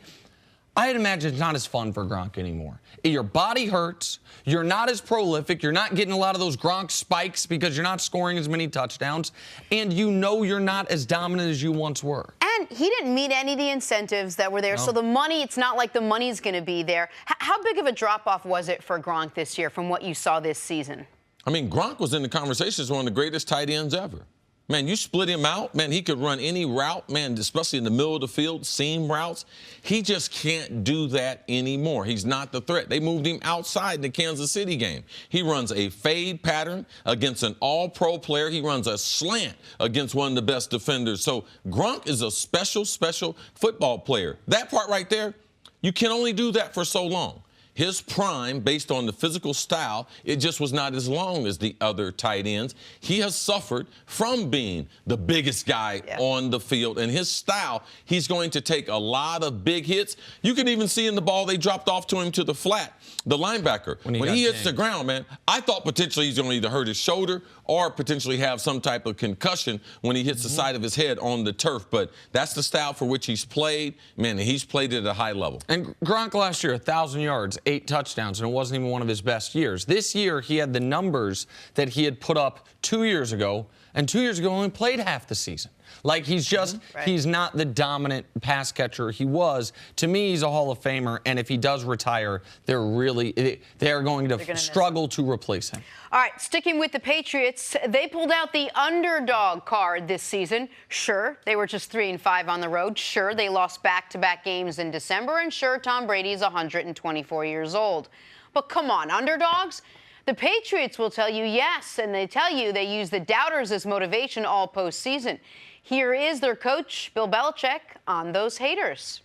I'd imagine it's not as fun for Gronk anymore. Your body hurts. You're not as prolific. You're not getting a lot of those Gronk spikes because you're not scoring as many touchdowns. And you know you're not as dominant as you once were. And he didn't meet any of the incentives that were there. No. So the money, it's not like the money's going to be there. How big of a drop-off was it for Gronk this year from what you saw this season? I mean, Gronk was in the conversation as one of the greatest tight ends ever. Man, you split him out, man, he could run any route, man, especially in the middle of the field, seam routes. He just can't do that anymore. He's not the threat. They moved him outside in the Kansas City game. He runs a fade pattern against an all-pro player. He runs a slant against one of the best defenders. So Gronk is a special football player. That part right there, you can only do that for so long. His prime, based on the physical style, it just was not as long as the other tight ends. He has suffered from being the biggest guy on the field. And his style, he's going to take a lot of big hits. You can even see in the ball they dropped off to him to the flat, the linebacker. When he hits the ground, man, I thought potentially he's going to either hurt his shoulder or potentially have some type of concussion when he hits the side of his head on the turf. But that's the style for which he's played. Man, and he's played it at a high level. And Gronk last year, 1,000 yards, 8 touchdowns, and it wasn't even one of his best years. This year, he had the numbers that he had put up 2 years ago, and 2 years ago only played half the season. Like, he's just, he's not the dominant pass catcher he was. To me, he's a Hall of Famer, and if he does retire, they're going to struggle to replace him. All right, sticking with the Patriots, they pulled out the underdog card this season. Sure, they were just 3-5 on the road. Sure, they lost back-to-back games in December. And sure, Tom Brady's 124 years old. But come on, underdogs? The Patriots will tell you yes, and they tell you they use the doubters as motivation all postseason. Here is their coach, Bill Belichick, on those haters.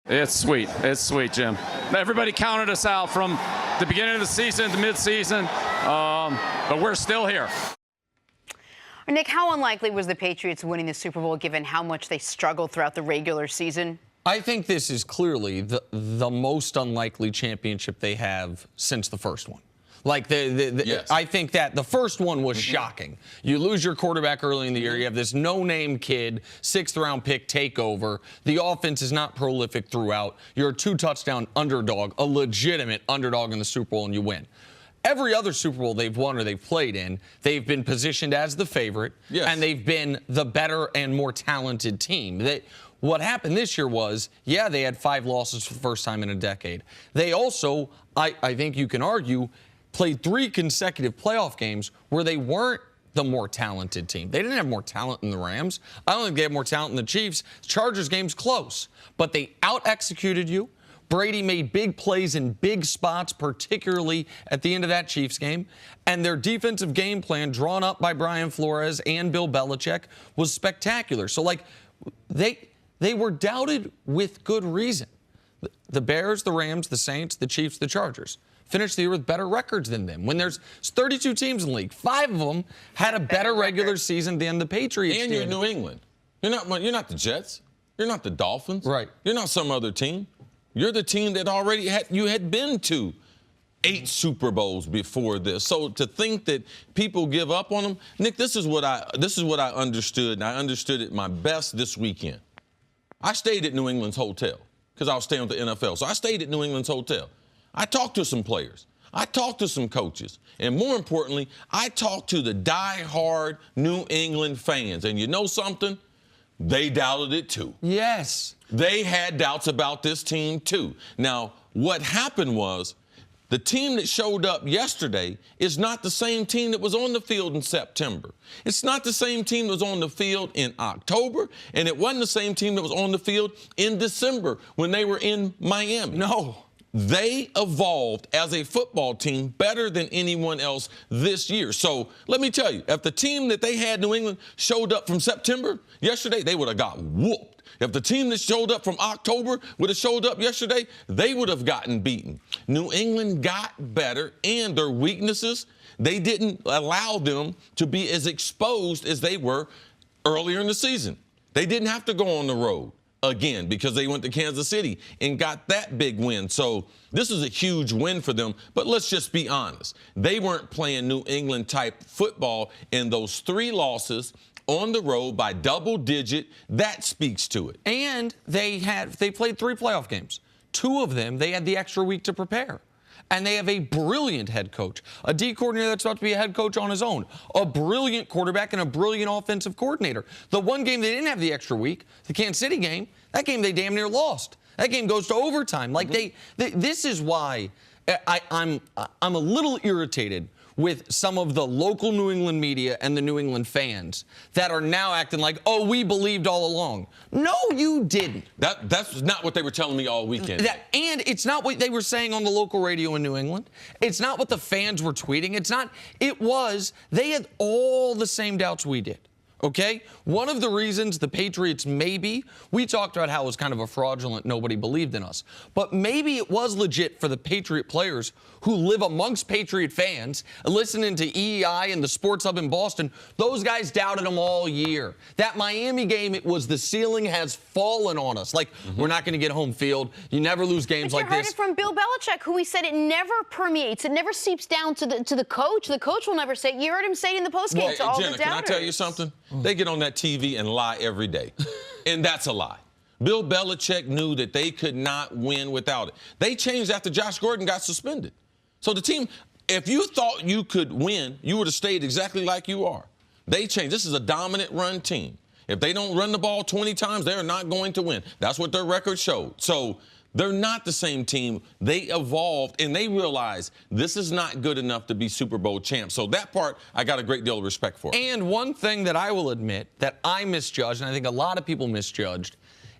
It's sweet. It's sweet, Jim. Everybody counted us out from the beginning of the season to midseason, but we're still here. Nick, how unlikely was the Patriots winning the Super Bowl given how much they struggled throughout the regular season? I think this is clearly the most unlikely championship they have since the first one. Like, I think that the first one was shocking. You lose your quarterback early in the year. You have this no-name kid, 6th-round pick takeover. The offense is not prolific throughout. You're a 2-touchdown underdog, a legitimate underdog in the Super Bowl, and you win. Every other Super Bowl they've won or they've played in, they've been positioned as the favorite, and they've been the better and more talented team. What happened this year was, they had 5 losses for the first time in a decade. They also, I think you can argue, played 3 consecutive playoff games where they weren't the more talented team. They didn't have more talent than the Rams. I don't think they have more talent than the Chiefs. Chargers game's close, but they out-executed you. Brady made big plays in big spots, particularly at the end of that Chiefs game. And their defensive game plan, drawn up by Brian Flores and Bill Belichick, was spectacular. So, like, they were doubted with good reason. The Bears, the Rams, the Saints, the Chiefs, the Chargers finished the year with better records than them. When there's 32 teams in the league, 5 of them had a better regular season than the Patriots and did. you're in New England. You're not the Jets. You're not the Dolphins. Right. You're not some other team. You're the team that already had been to 8 Super Bowls before this. So to think that people give up on them, Nick, this is what I understood, and I understood it my best this weekend. I stayed at New England's hotel because I was staying with the NFL. So I stayed at New England's hotel. I talked to some players. I talked to some coaches. And more importantly, I talked to the die-hard New England fans. And you know something? They doubted it too. Yes. They had doubts about this team too. Now, what happened was the team that showed up yesterday is not the same team that was on the field in September. It's not the same team that was on the field in October, and it wasn't the same team that was on the field in December when they were in Miami. No. They evolved as a football team better than anyone else this year. So let me tell you, if the team that they had, New England, showed up from September yesterday, they would have got whooped. If the team that showed up from October would have showed up yesterday, they would have gotten beaten. New England got better, and their weaknesses, they didn't allow them to be as exposed as they were earlier in the season. They didn't have to go on the road again because they went to Kansas City and got that big win. So this is a huge win for them. But let's just be honest. They weren't playing New England-type football in those 3 losses on the road by double digit. That speaks to it. And they played 3 playoff games. 2 of them, they had the extra week to prepare. And they have a brilliant head coach, a D coordinator that's about to be a head coach on his own, a brilliant quarterback, and a brilliant offensive coordinator. The one game they didn't have the extra week, the Kansas City game, that game they damn near lost. That game goes to overtime. Like this is why I'm a little irritated with some of the local New England media and the New England fans that are now acting like, oh, we believed all along. No, you didn't. That's not what they were telling me all weekend. And it's not what they were saying on the local radio in New England. It's not what the fans were tweeting. They had all the same doubts we did. Okay? One of the reasons the Patriots we talked about how it was kind of a fraudulent, nobody believed in us. But maybe it was legit for the Patriot players who live amongst Patriot fans, listening to EEI and the Sports Hub in Boston. Those guys doubted them all year. That Miami game, it was the ceiling has fallen on us. Like, we're not going to get home field. You never lose games like this. You heard it from Bill Belichick, who he said it never permeates. It never seeps down to the coach. The coach will never say it. You heard him say it in the postgame to all Jenna, the doubters. can I tell you something? They get on that TV and lie every day. And that's a lie. Bill Belichick knew that they could not win without it. They changed after Josh Gordon got suspended. So the team, if you thought you could win, you would have stayed exactly like you are. They changed. This is a dominant run team. If they don't run the ball 20 times, they're not going to win. That's what their record showed. So they're not the same team. They evolved, and they realized this is not good enough to be Super Bowl champs. So that part, I got a great deal of respect for. And one thing that I will admit that I misjudged, and I think a lot of people misjudged,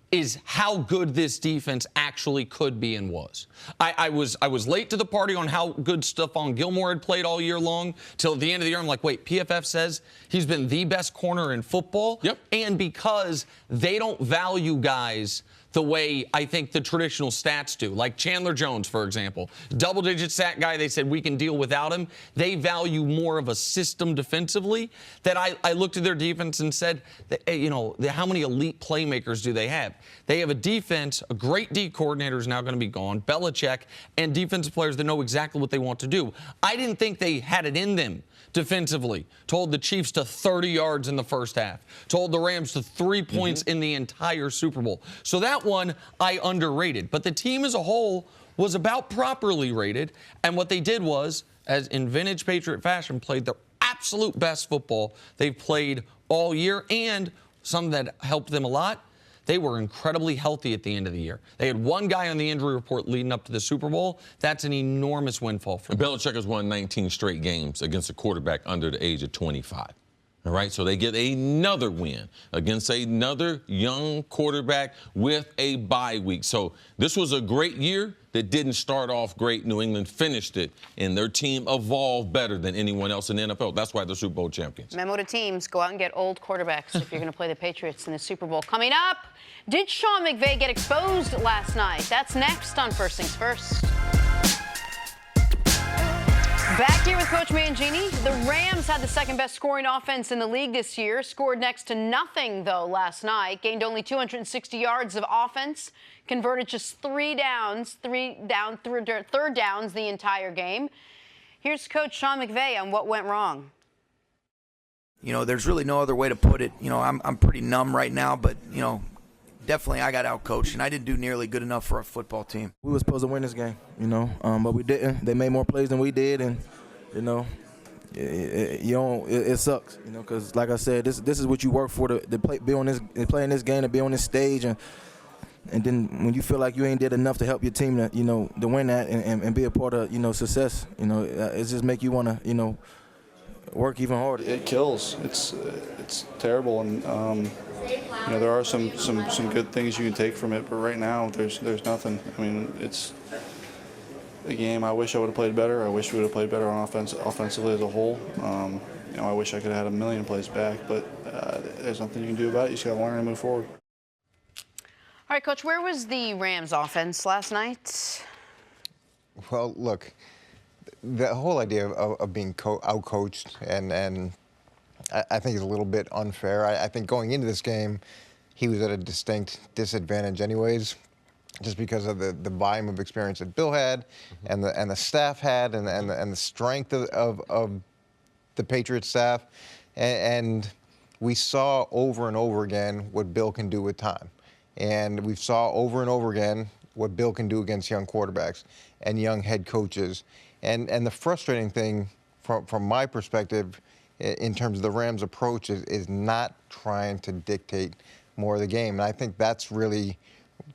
is how good this defense actually could be and was. I was late to the party on how good Stephon Gilmore had played all year long. Till at the end of the year, I'm like, wait, PFF says he's been the best corner in football? Yep. And because they don't value guys the way I think the traditional stats do. Like Chandler Jones, for example. Double-digit sack guy, they said we can deal without him. They value more of a system defensively. That I looked at their defense and said, that, how many elite playmakers do they have? They have a defense, a great D coordinator is now going to be gone, Belichick, and defensive players that know exactly what they want to do. I didn't think they had it in them defensively. Told the Chiefs to 30 yards in the first half. Told the Rams to 3 points in the entire Super Bowl. So that one I underrated. But the team as a whole was about properly rated. And what they did was, as in vintage Patriot fashion, played the absolute best football they've played all year. And something that helped them a lot, they were incredibly healthy at the end of the year. They had one guy on the injury report leading up to the Super Bowl. That's an enormous windfall for them. Belichick has won 19 straight games against a quarterback under the age of 25. All right, so they get another win against another young quarterback with a bye week. So this was a great year that didn't start off great. New England finished it, and their team evolved better than anyone else in the NFL. That's why they're Super Bowl champions. Memo to teams, go out and get old quarterbacks if you're going to play the Patriots in the Super Bowl. Coming up, did Sean McVay get exposed last night? That's next on First Things First. Back here with Coach Mangini. The Rams had the second-best scoring offense in the league this year. Scored next to nothing, though, last night. Gained only 260 yards of offense. Converted just third downs the entire game. Here's Coach Sean McVay on what went wrong. There's really no other way to put it. I'm pretty numb right now, but, definitely I got outcoached, and I didn't do nearly good enough for a football team. We were supposed to win this game, but we didn't. They made more plays than we did, and, it sucks, because like I said, this is what you work for to be on this, play in this game, to be on this stage, and then when you feel like you ain't did enough to help your team to win that and be a part of success, it just make you want to work even harder. It kills. It's terrible, and there are some good things you can take from it, but right now there's nothing. I mean, it's a game. I wish I would have played better. I wish we would have played better on offensively as a whole. I wish I could have had a million plays back, but there's nothing you can do about it. You just got to learn and move forward. All right, Coach, where was the Rams offense last night? Well, look, the whole idea of being out-coached and I think is a little bit unfair. I think going into this game, he was at a distinct disadvantage anyways, just because of the volume of experience that Bill had and the staff had and the strength of the Patriots staff. And we saw over and over again what Bill can do with time. And we saw over and over again what Bill can do against young quarterbacks and young head coaches. And the frustrating thing from my perspective in terms of the Rams' approach is not trying to dictate more of the game. And I think that's really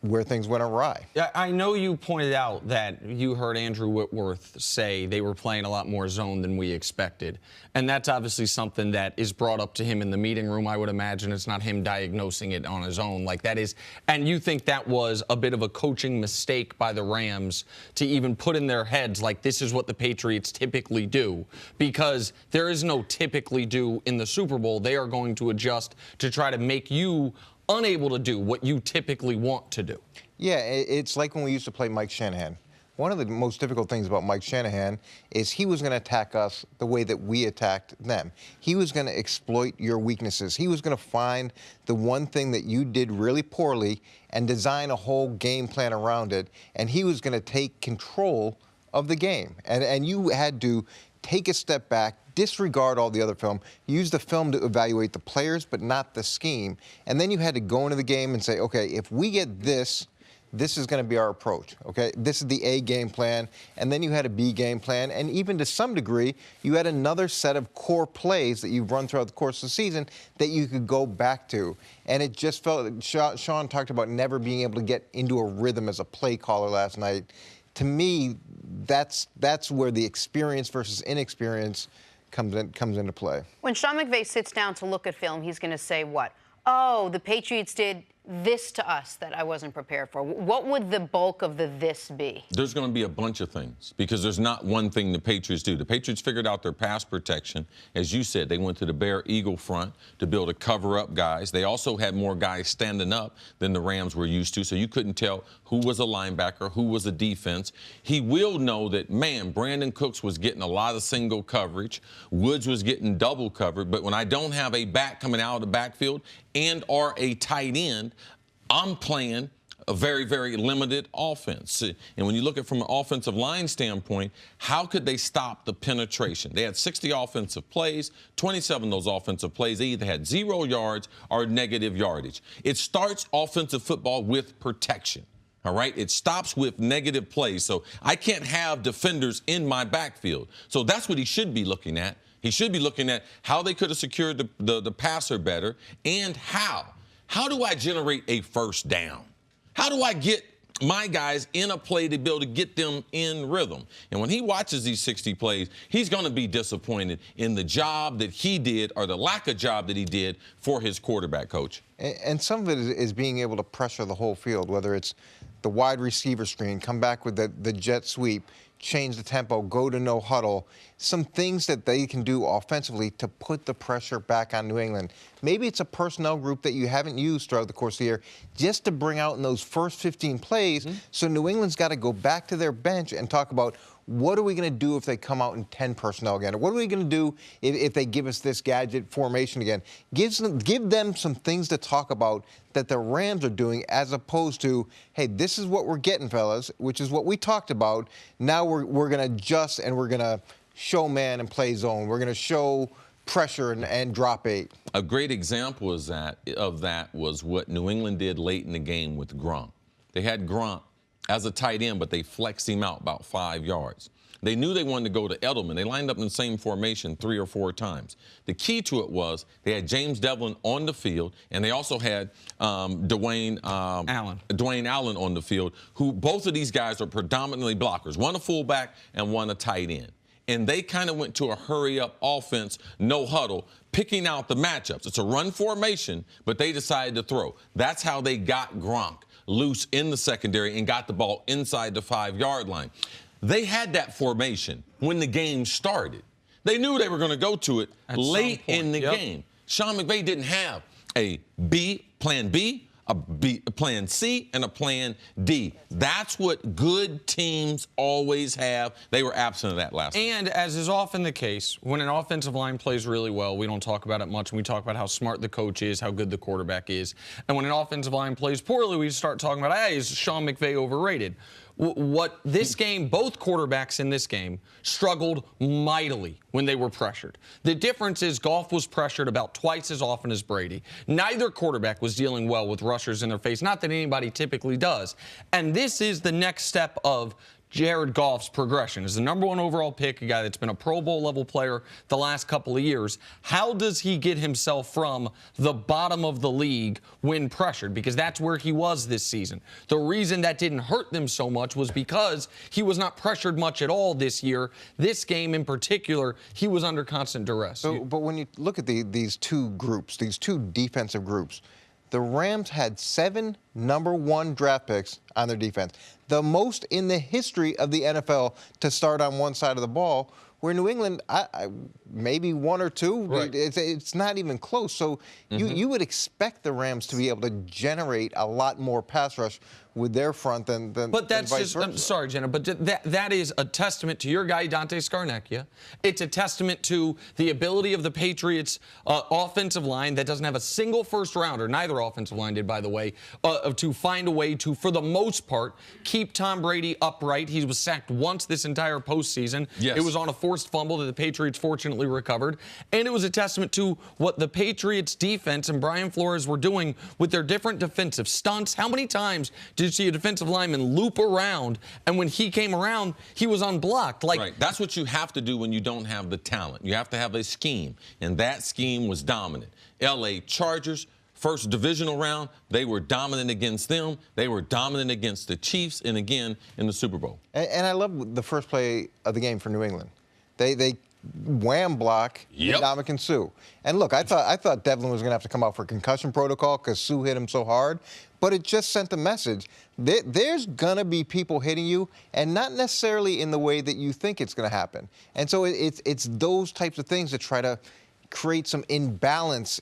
where things went awry. Yeah, I know you pointed out that you heard Andrew Whitworth say they were playing a lot more zone than we expected. And that's obviously something that is brought up to him in the meeting room. I would imagine it's not him diagnosing it on his own like that is. And you think that was a bit of a coaching mistake by the Rams to even put in their heads like this is what the Patriots typically do, because there is no typically do in the Super Bowl. They are going to adjust to try to make you unable to do what you typically want to do. Yeah, it's like when we used to play Mike Shanahan. One of the most difficult things about Mike Shanahan is he was going to attack us the way that we attacked them. He was going to exploit your weaknesses. He was going to find the one thing that you did really poorly and design a whole game plan around it, and he was going to take control of the game. And you had to take a step back, disregard all the other film, use the film to evaluate the players, but not the scheme. And then you had to go into the game and say, okay, if we get this, this is going to be our approach, okay? This is the A game plan, and then you had a B game plan, and even to some degree, you had another set of core plays that you've run throughout the course of the season that you could go back to. And it just felt, Sean talked about never being able to get into a rhythm as a play caller last night. To me, that's where the experience versus inexperience comes into play. When Sean McVay sits down to look at film, he's going to say what? Oh, the Patriots did this to us that I wasn't prepared for. What would the bulk of the this be? There's going to be a bunch of things because there's not one thing the Patriots do. The Patriots figured out their pass protection. As you said, they went to the Bear Eagle front to be able to cover up guys. They also had more guys standing up than the Rams were used to, so you couldn't tell who was a linebacker, who was a defense. He will know that, man, Brandon Cooks was getting a lot of single coverage. Woods was getting double covered. But when I don't have a back coming out of the backfield and or a tight end, I'm playing a very, very limited offense. And when you look at it from an offensive line standpoint, how could they stop the penetration? They had 60 offensive plays, 27 of those offensive plays, they either had 0 yards or negative yardage. It starts offensive football with protection. All right, it stops with negative plays. So I can't have defenders in my backfield. So that's what he should be looking at. He should be looking at how they could have secured the passer better and how. How do I generate a first down? How do I get my guys in a play to be able to get them in rhythm? And when he watches these 60 plays, he's going to be disappointed in the job that he did or the lack of job that he did for his quarterback coach. And some of it is being able to pressure the whole field, whether it's the wide receiver screen, come back with the jet sweep, change the tempo, go to no huddle, some things that they can do offensively to put the pressure back on New England. Maybe it's a personnel group that you haven't used throughout the course of the year just to bring out in those first 15 plays. So New England's got to go back to their bench and talk about what are we going to do if they come out in 10 personnel again? Or what are we going to do if they give us this gadget formation again? Give them some things to talk about that the Rams are doing as opposed to, hey, this is what we're getting, fellas, which is what we talked about. Now we're going to adjust and we're going to show man and play zone. We're going to show pressure and drop 8. A great example of that was what New England did late in the game with Gronk. They had Gronk as a tight end, but they flexed him out about 5 yards. They knew they wanted to go to Edelman. They lined up in the same formation 3 or 4 times. The key to it was they had James Devlin on the field, and they also had Dwayne Allen on the field, who both of these guys are predominantly blockers, one a fullback and one a tight end. And they kind of went to a hurry-up offense, no huddle, picking out the matchups. It's a run formation, but they decided to throw. That's how they got Gronk loose in the secondary and got the ball inside the 5-yard line. They had that formation when the game started. They knew they were going to go to it late in the game. Sean McVay didn't have a plan B, a plan C, and a plan D. That's what good teams always have. They were absent of that last week. And as is often the case, when an offensive line plays really well, we don't talk about it much. We talk about how smart the coach is, how good the quarterback is. And when an offensive line plays poorly, we start talking about, hey, is Sean McVay overrated? What this game, both quarterbacks in this game struggled mightily when they were pressured. The difference is Goff was pressured about twice as often as Brady. Neither quarterback was dealing well with rushers in their face, not that anybody typically does. And this is the next step of Jared Goff's progression. As the #1 overall pick, a guy that's been a Pro Bowl level player the last couple of years, how does he get himself from the bottom of the league when pressured? Because that's where he was this season. The reason that didn't hurt them so much was because he was not pressured much at all this year. This game in particular, he was under constant duress. So, but when you look at these two groups, these two defensive groups, the Rams had 7 #1 draft picks on their defense, the most in the history of the NFL to start on one side of the ball, where New England, maybe 1 or 2. Right. It's not even close. So you would expect the Rams to be able to generate a lot more pass rush with their front than But that's vice just, versa. I'm sorry, Jenna, but that is a testament to your guy, Dante Scarnecchia. It's a testament to the ability of the Patriots' offensive line that doesn't have a single first-rounder, neither offensive line did, by the way, to find a way to, for the most part, keep Tom Brady upright. He was sacked once this entire postseason. Yes. It was on a forced fumble that the Patriots fortunately recovered. And it was a testament to what the Patriots' defense and Brian Flores were doing with their different defensive stunts. How many times did you see a defensive lineman loop around, and when he came around, he was unblocked? Right. That's what you have to do when you don't have the talent. You have to have a scheme, and that scheme was dominant. L.A. Chargers, first divisional round, they were dominant against them. They were dominant against the Chiefs, and again in the Super Bowl. And I love the first play of the game for New England. They wham block Ndamukong Suh. And look, I thought Devlin was going to have to come out for concussion protocol because Suh hit him so hard. But it just sent a message. There's going to be people hitting you, and not necessarily in the way that you think it's going to happen. And so it's those types of things that try to create some imbalance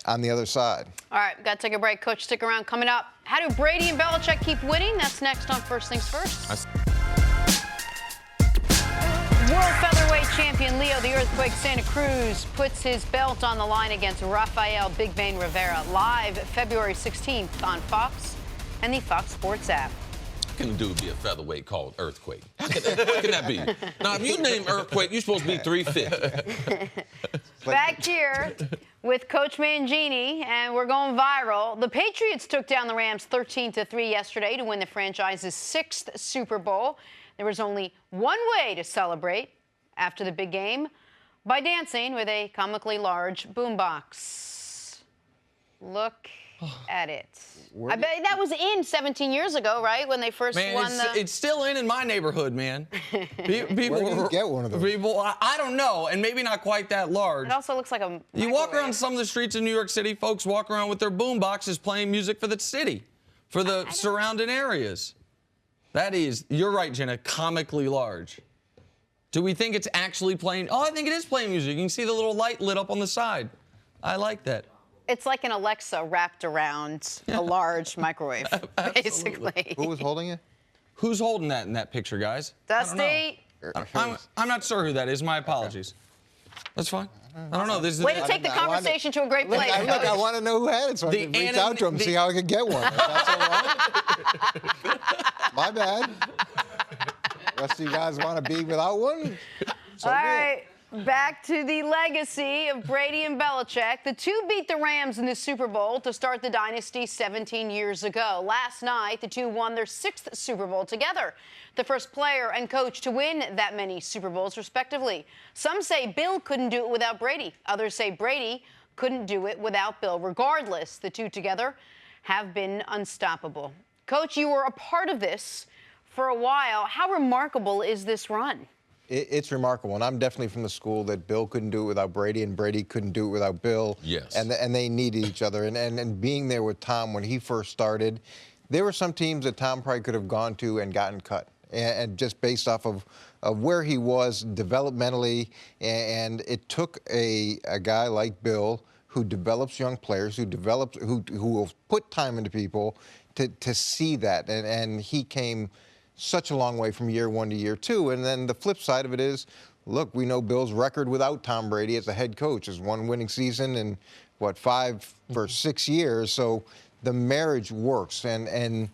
on the other side. All right, got to take a break. Coach, stick around. Coming up, how do Brady and Belichick keep winning? That's next on First Things First. World featherweight champion Leo the Earthquake Santa Cruz puts his belt on the line against Rafael Big Bang Rivera, live February 16th on Fox and the Fox Sports app. How can a dude be a featherweight called Earthquake? How can that be? Now, if you name Earthquake, you're supposed to be 350. Back here with Coach Mangini, and we're going viral. The Patriots took down the Rams 13-3 yesterday to win the franchise's 6th Super Bowl. There was only one way to celebrate after the big game, by dancing with a comically large boombox. Look at it. I bet that was in 17 years ago, right, when they first won it's still in my neighborhood, man. People, Where do you get one of those? People, I don't know, and maybe not quite that large. It also looks like a You walk around some of the streets in New York City, folks walk around with their boom boxes playing music for the city, for the surrounding areas. That is, you're right, Jenna, comically large. Do we think it's actually playing? Oh, I think it is playing music. You can see the little light lit up on the side. I like that. It's like an Alexa wrapped around a large microwave, basically. Who was holding it? Who's holding that in that picture, guys? Dusty. I'm not sure who that is. My apologies. That's fine. I don't know. Way to take the conversation to a great place. Look, I want to know who had it so I can reach out to him and see how I can get one. That's all right. My bad. The rest of you guys want to be without one? So all right. Back to the legacy of Brady and Belichick. The two beat the Rams in the Super Bowl to start the dynasty 17 years ago. Last night, the two won their 6th Super Bowl together. The first player and coach to win that many Super Bowls, respectively. Some say Bill couldn't do it without Brady. Others say Brady couldn't do it without Bill. Regardless, the two together have been unstoppable. Coach, you were a part of this for a while. How remarkable is this run? It's remarkable, and I'm definitely from the school that Bill couldn't do it without Brady, and Brady couldn't do it without Bill. Yes. And they needed each other. And being there with Tom when he first started, there were some teams that Tom probably could have gone to and gotten cut, and just based off of where he was developmentally. And it took a guy like Bill who develops young players, who will put time into people to see that. And he came such a long way from year 1 to year 2. And then the flip side of it is, look, we know Bill's record without Tom Brady as a head coach is 1 winning season in, 5 for 6 years. So the marriage works. And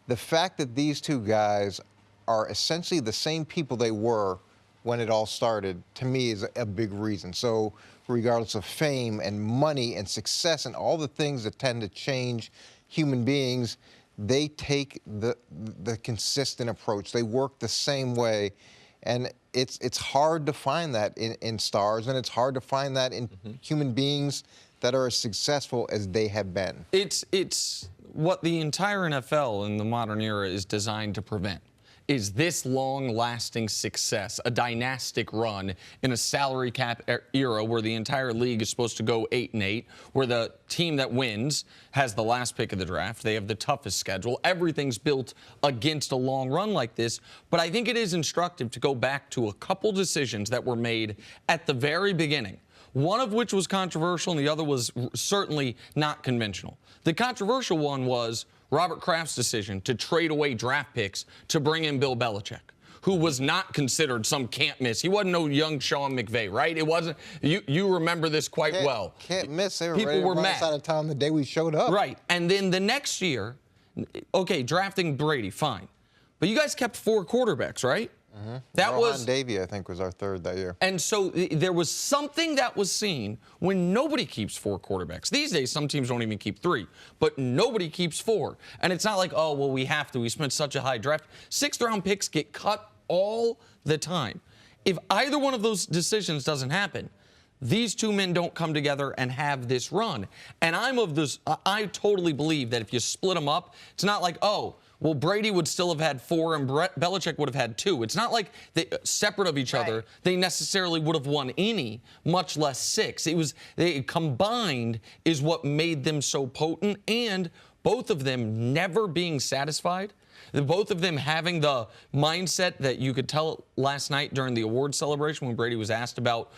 the fact that these two guys are essentially the same people they were when it all started, to me, is a big reason. So regardless of fame and money and success and all the things that tend to change human beings, they take the consistent approach. They work the same way, and it's hard to find that in stars, and it's hard to find that in human beings that are as successful as they have been. It's what the entire NFL in the modern era is designed to prevent. Is this long-lasting success, a dynastic run in a salary cap era where the entire league is supposed to go 8-8, where the team that wins has the last pick of the draft, they have the toughest schedule, everything's built against a long run like this. But I think it is instructive to go back to a couple decisions that were made at the very beginning, one of which was controversial and the other was certainly not conventional. The controversial one was Robert Kraft's decision to trade away draft picks to bring in Bill Belichick, who was not considered some can't miss. He wasn't no young Sean McVay, right? It wasn't. You remember this quite well. Can't miss. They were People ready to were run mad us out of town the day we showed up. Right. And then the next year, okay, drafting Brady, fine. But you guys kept 4 quarterbacks, right? That was Davey, I think, was our 3rd that year. And so there was something that was seen when nobody keeps 4 quarterbacks. These days, some teams don't even keep 3, but nobody keeps 4. And it's not like, oh, well, we have to. We spent such a high draft. 6th-round picks get cut all the time. If either one of those decisions doesn't happen, these two men don't come together and have this run. And I totally believe that if you split them up, it's not like, oh, well, Brady would still have had 4 and Belichick would have had 2. It's not like they separate of each other. They necessarily would have won any, much less 6. They combined is what made them so potent, and both of them never being satisfied. Both of them having the mindset that you could tell last night during the awards celebration when Brady was asked about,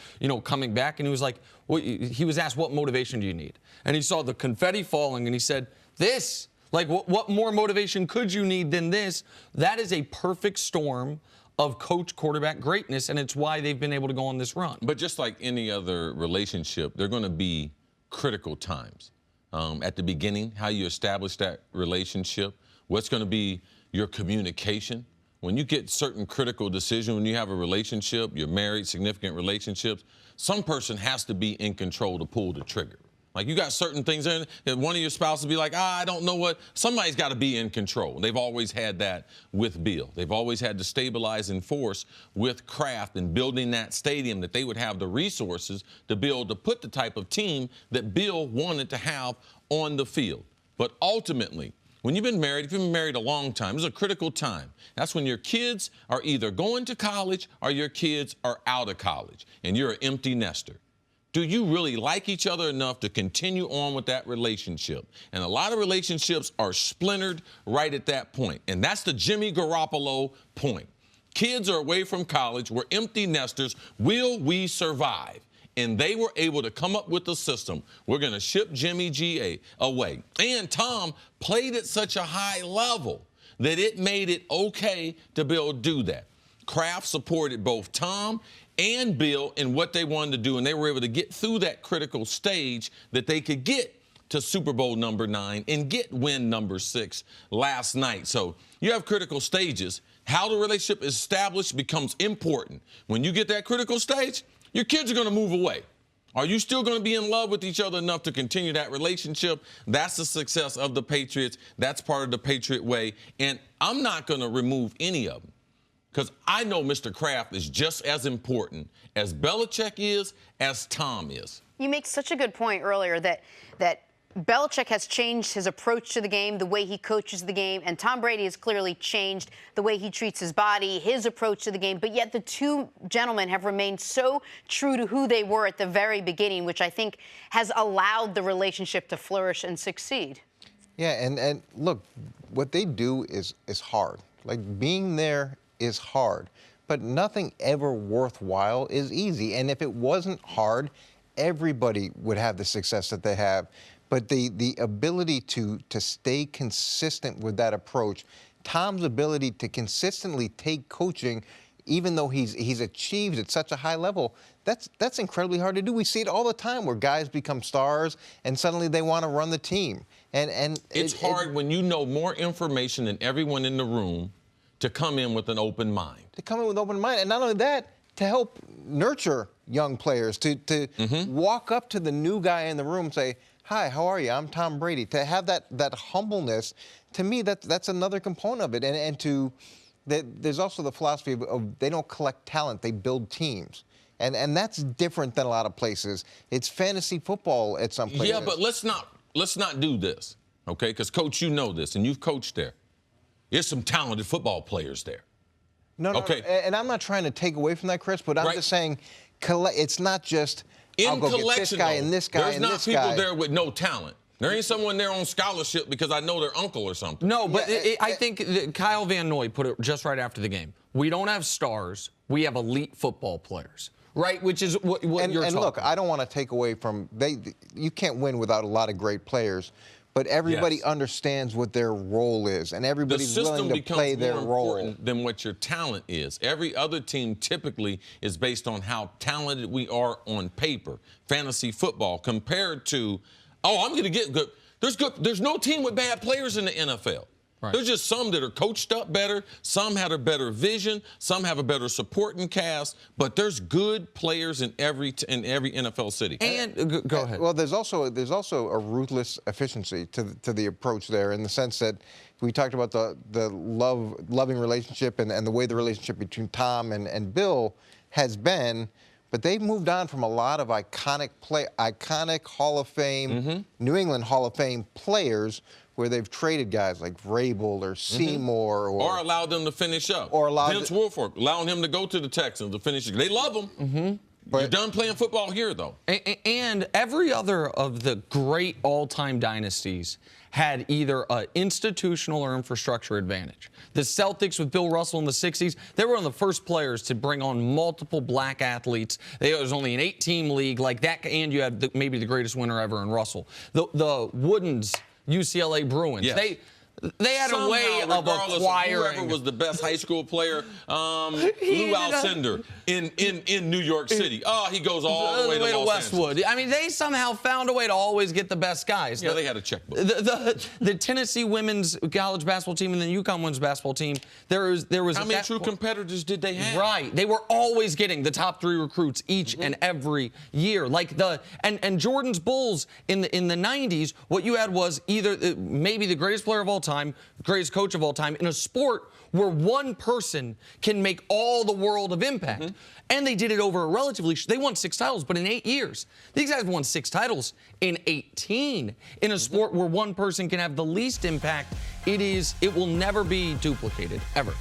coming back, and he was like, he was asked, what motivation do you need? And he saw the confetti falling, and he said, this. Like, what more motivation could you need than this? That is a perfect storm of coach-quarterback greatness, and it's why they've been able to go on this run. But just like any other relationship, there are going to be critical times. At the beginning, how you establish that relationship, what's going to be your communication. When you get certain critical decisions, when you have a relationship, you're married, significant relationships, some person has to be in control to pull the trigger. Like, you got certain things in, and one of your spouses will be like, I don't know what. Somebody's got to be in control. They've always had that with Bill. They've always had to stabilize and force with Kraft and building that stadium, that they would have the resources to be able to put the type of team that Bill wanted to have on the field. But ultimately, when you've been married, if you've been married a long time, it's a critical time. That's when your kids are either going to college or your kids are out of college, and you're an empty nester. Do you really like each other enough to continue on with that relationship? And a lot of relationships are splintered right at that point. And that's the Jimmy Garoppolo point. Kids are away from college. We're empty nesters. Will we survive? And they were able to come up with a system. We're going to ship Jimmy G away. And Tom played at such a high level that it made it okay to be able to do that. Kraft supported both Tom and Bill in what they wanted to do, and they were able to get through that critical stage that they could get to Super Bowl number 9 and get win number 6 last night. So you have critical stages. How the relationship is established becomes important. When you get that critical stage, your kids are going to move away. Are you still going to be in love with each other enough to continue that relationship? That's the success of the Patriots. That's part of the Patriot way. And I'm not going to remove any of them because I know Mr. Kraft is just as important as Belichick is, as Tom is. You make such a good point earlier that Belichick has changed his approach to the game, the way he coaches the game, and Tom Brady has clearly changed the way he treats his body, his approach to the game. But yet the two gentlemen have remained so true to who they were at the very beginning, which I think has allowed the relationship to flourish and succeed. Yeah, and look, what they do is hard. Like, being there is hard, but nothing ever worthwhile is easy. And if it wasn't hard, everybody would have the success that they have. But the ability to stay consistent with that approach, Tom's ability to consistently take coaching, even though he's achieved at such a high level, that's incredibly hard to do. We see it all the time where guys become stars and suddenly they want to run the team. And it's hard when you know more information than everyone in the room to come in with an open mind. To come in with an open mind, and not only that, to help nurture young players, to walk up to the new guy in the room and say, "Hi, how are you? I'm Tom Brady." To have that humbleness, to me, that's another component of it. And there's also the philosophy of they don't collect talent, they build teams. And that's different than a lot of places. It's fantasy football at some places. Yeah, but let's not do this, okay? Because, Coach, you know this, and you've coached there. There's some talented football players there. No, okay. And I'm not trying to take away from that, Chris, but I'm just saying it's not just I'll go get this guy and this guy and this guy. There's not people there with no talent. There ain't someone there on scholarship because I know their uncle or something. No, but I think that Kyle Van Noy put it just right after the game. We don't have stars. We have elite football players, right? Which is what you're talking about. And look, I don't want to take away from you can't win without a lot of great players. But everybody understands what their role is, and everybody's willing to play their role. The system becomes more important than what your talent is. Every other team typically is based on how talented we are on paper, fantasy football, compared to, I'm going to get good. There's no team with bad players in the NFL. Right. There's just some that are coached up better, some have a better vision, some have a better supporting cast, but there's good players in every NFL city. And go ahead. Well, there's also a ruthless efficiency to the approach there, in the sense that we talked about the loving relationship and the way the relationship between Tom and Bill has been. But they've moved on from a lot of iconic Hall of Fame, New England Hall of Fame players, where they've traded guys like Vrabel or Seymour, or allowed them to finish up. Or allowed Vince Wilfork, allowing him to go to the Texans to finish. They love him. But you're done playing football here, though. And every other of the great all-time dynasties had either an institutional or infrastructure advantage. The Celtics with Bill Russell in the 60s, they were one of the first players to bring on multiple black athletes. It was only an 8-team league like that, and you had maybe the greatest winner ever in Russell. The Woodens, UCLA Bruins. Yes. They had a way of acquiring. Whoever was the best high school player, Lou Alcindor in New York City. He goes all the way to Westwood. Angeles. I mean, they somehow found a way to always get the best guys. Yeah, they had a checkbook. The Tennessee women's college basketball team and the UConn women's basketball team. There was how many true competitors did they have? Right, they were always getting the top 3 recruits each and every year. Like and Jordan's Bulls in the 90s. What you had was either maybe the greatest player of all time, greatest coach of all time, in a sport where one person can make all the world of impact. And they did it over a relatively, they won 6 titles, but in 8 years. These guys won 6 titles in 18. In a sport where one person can have the least impact, it will never be duplicated, ever.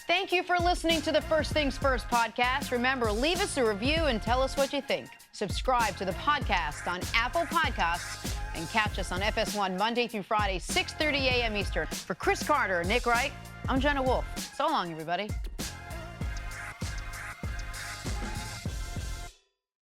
Thank you for listening to the First Things First podcast. Remember, leave us a review and tell us what you think. Subscribe to the podcast on Apple Podcasts and catch us on FS1 Monday through Friday, 6:30 a.m. Eastern. For Cris Carter and Nick Wright, I'm Jenna Wolfe. So long, everybody.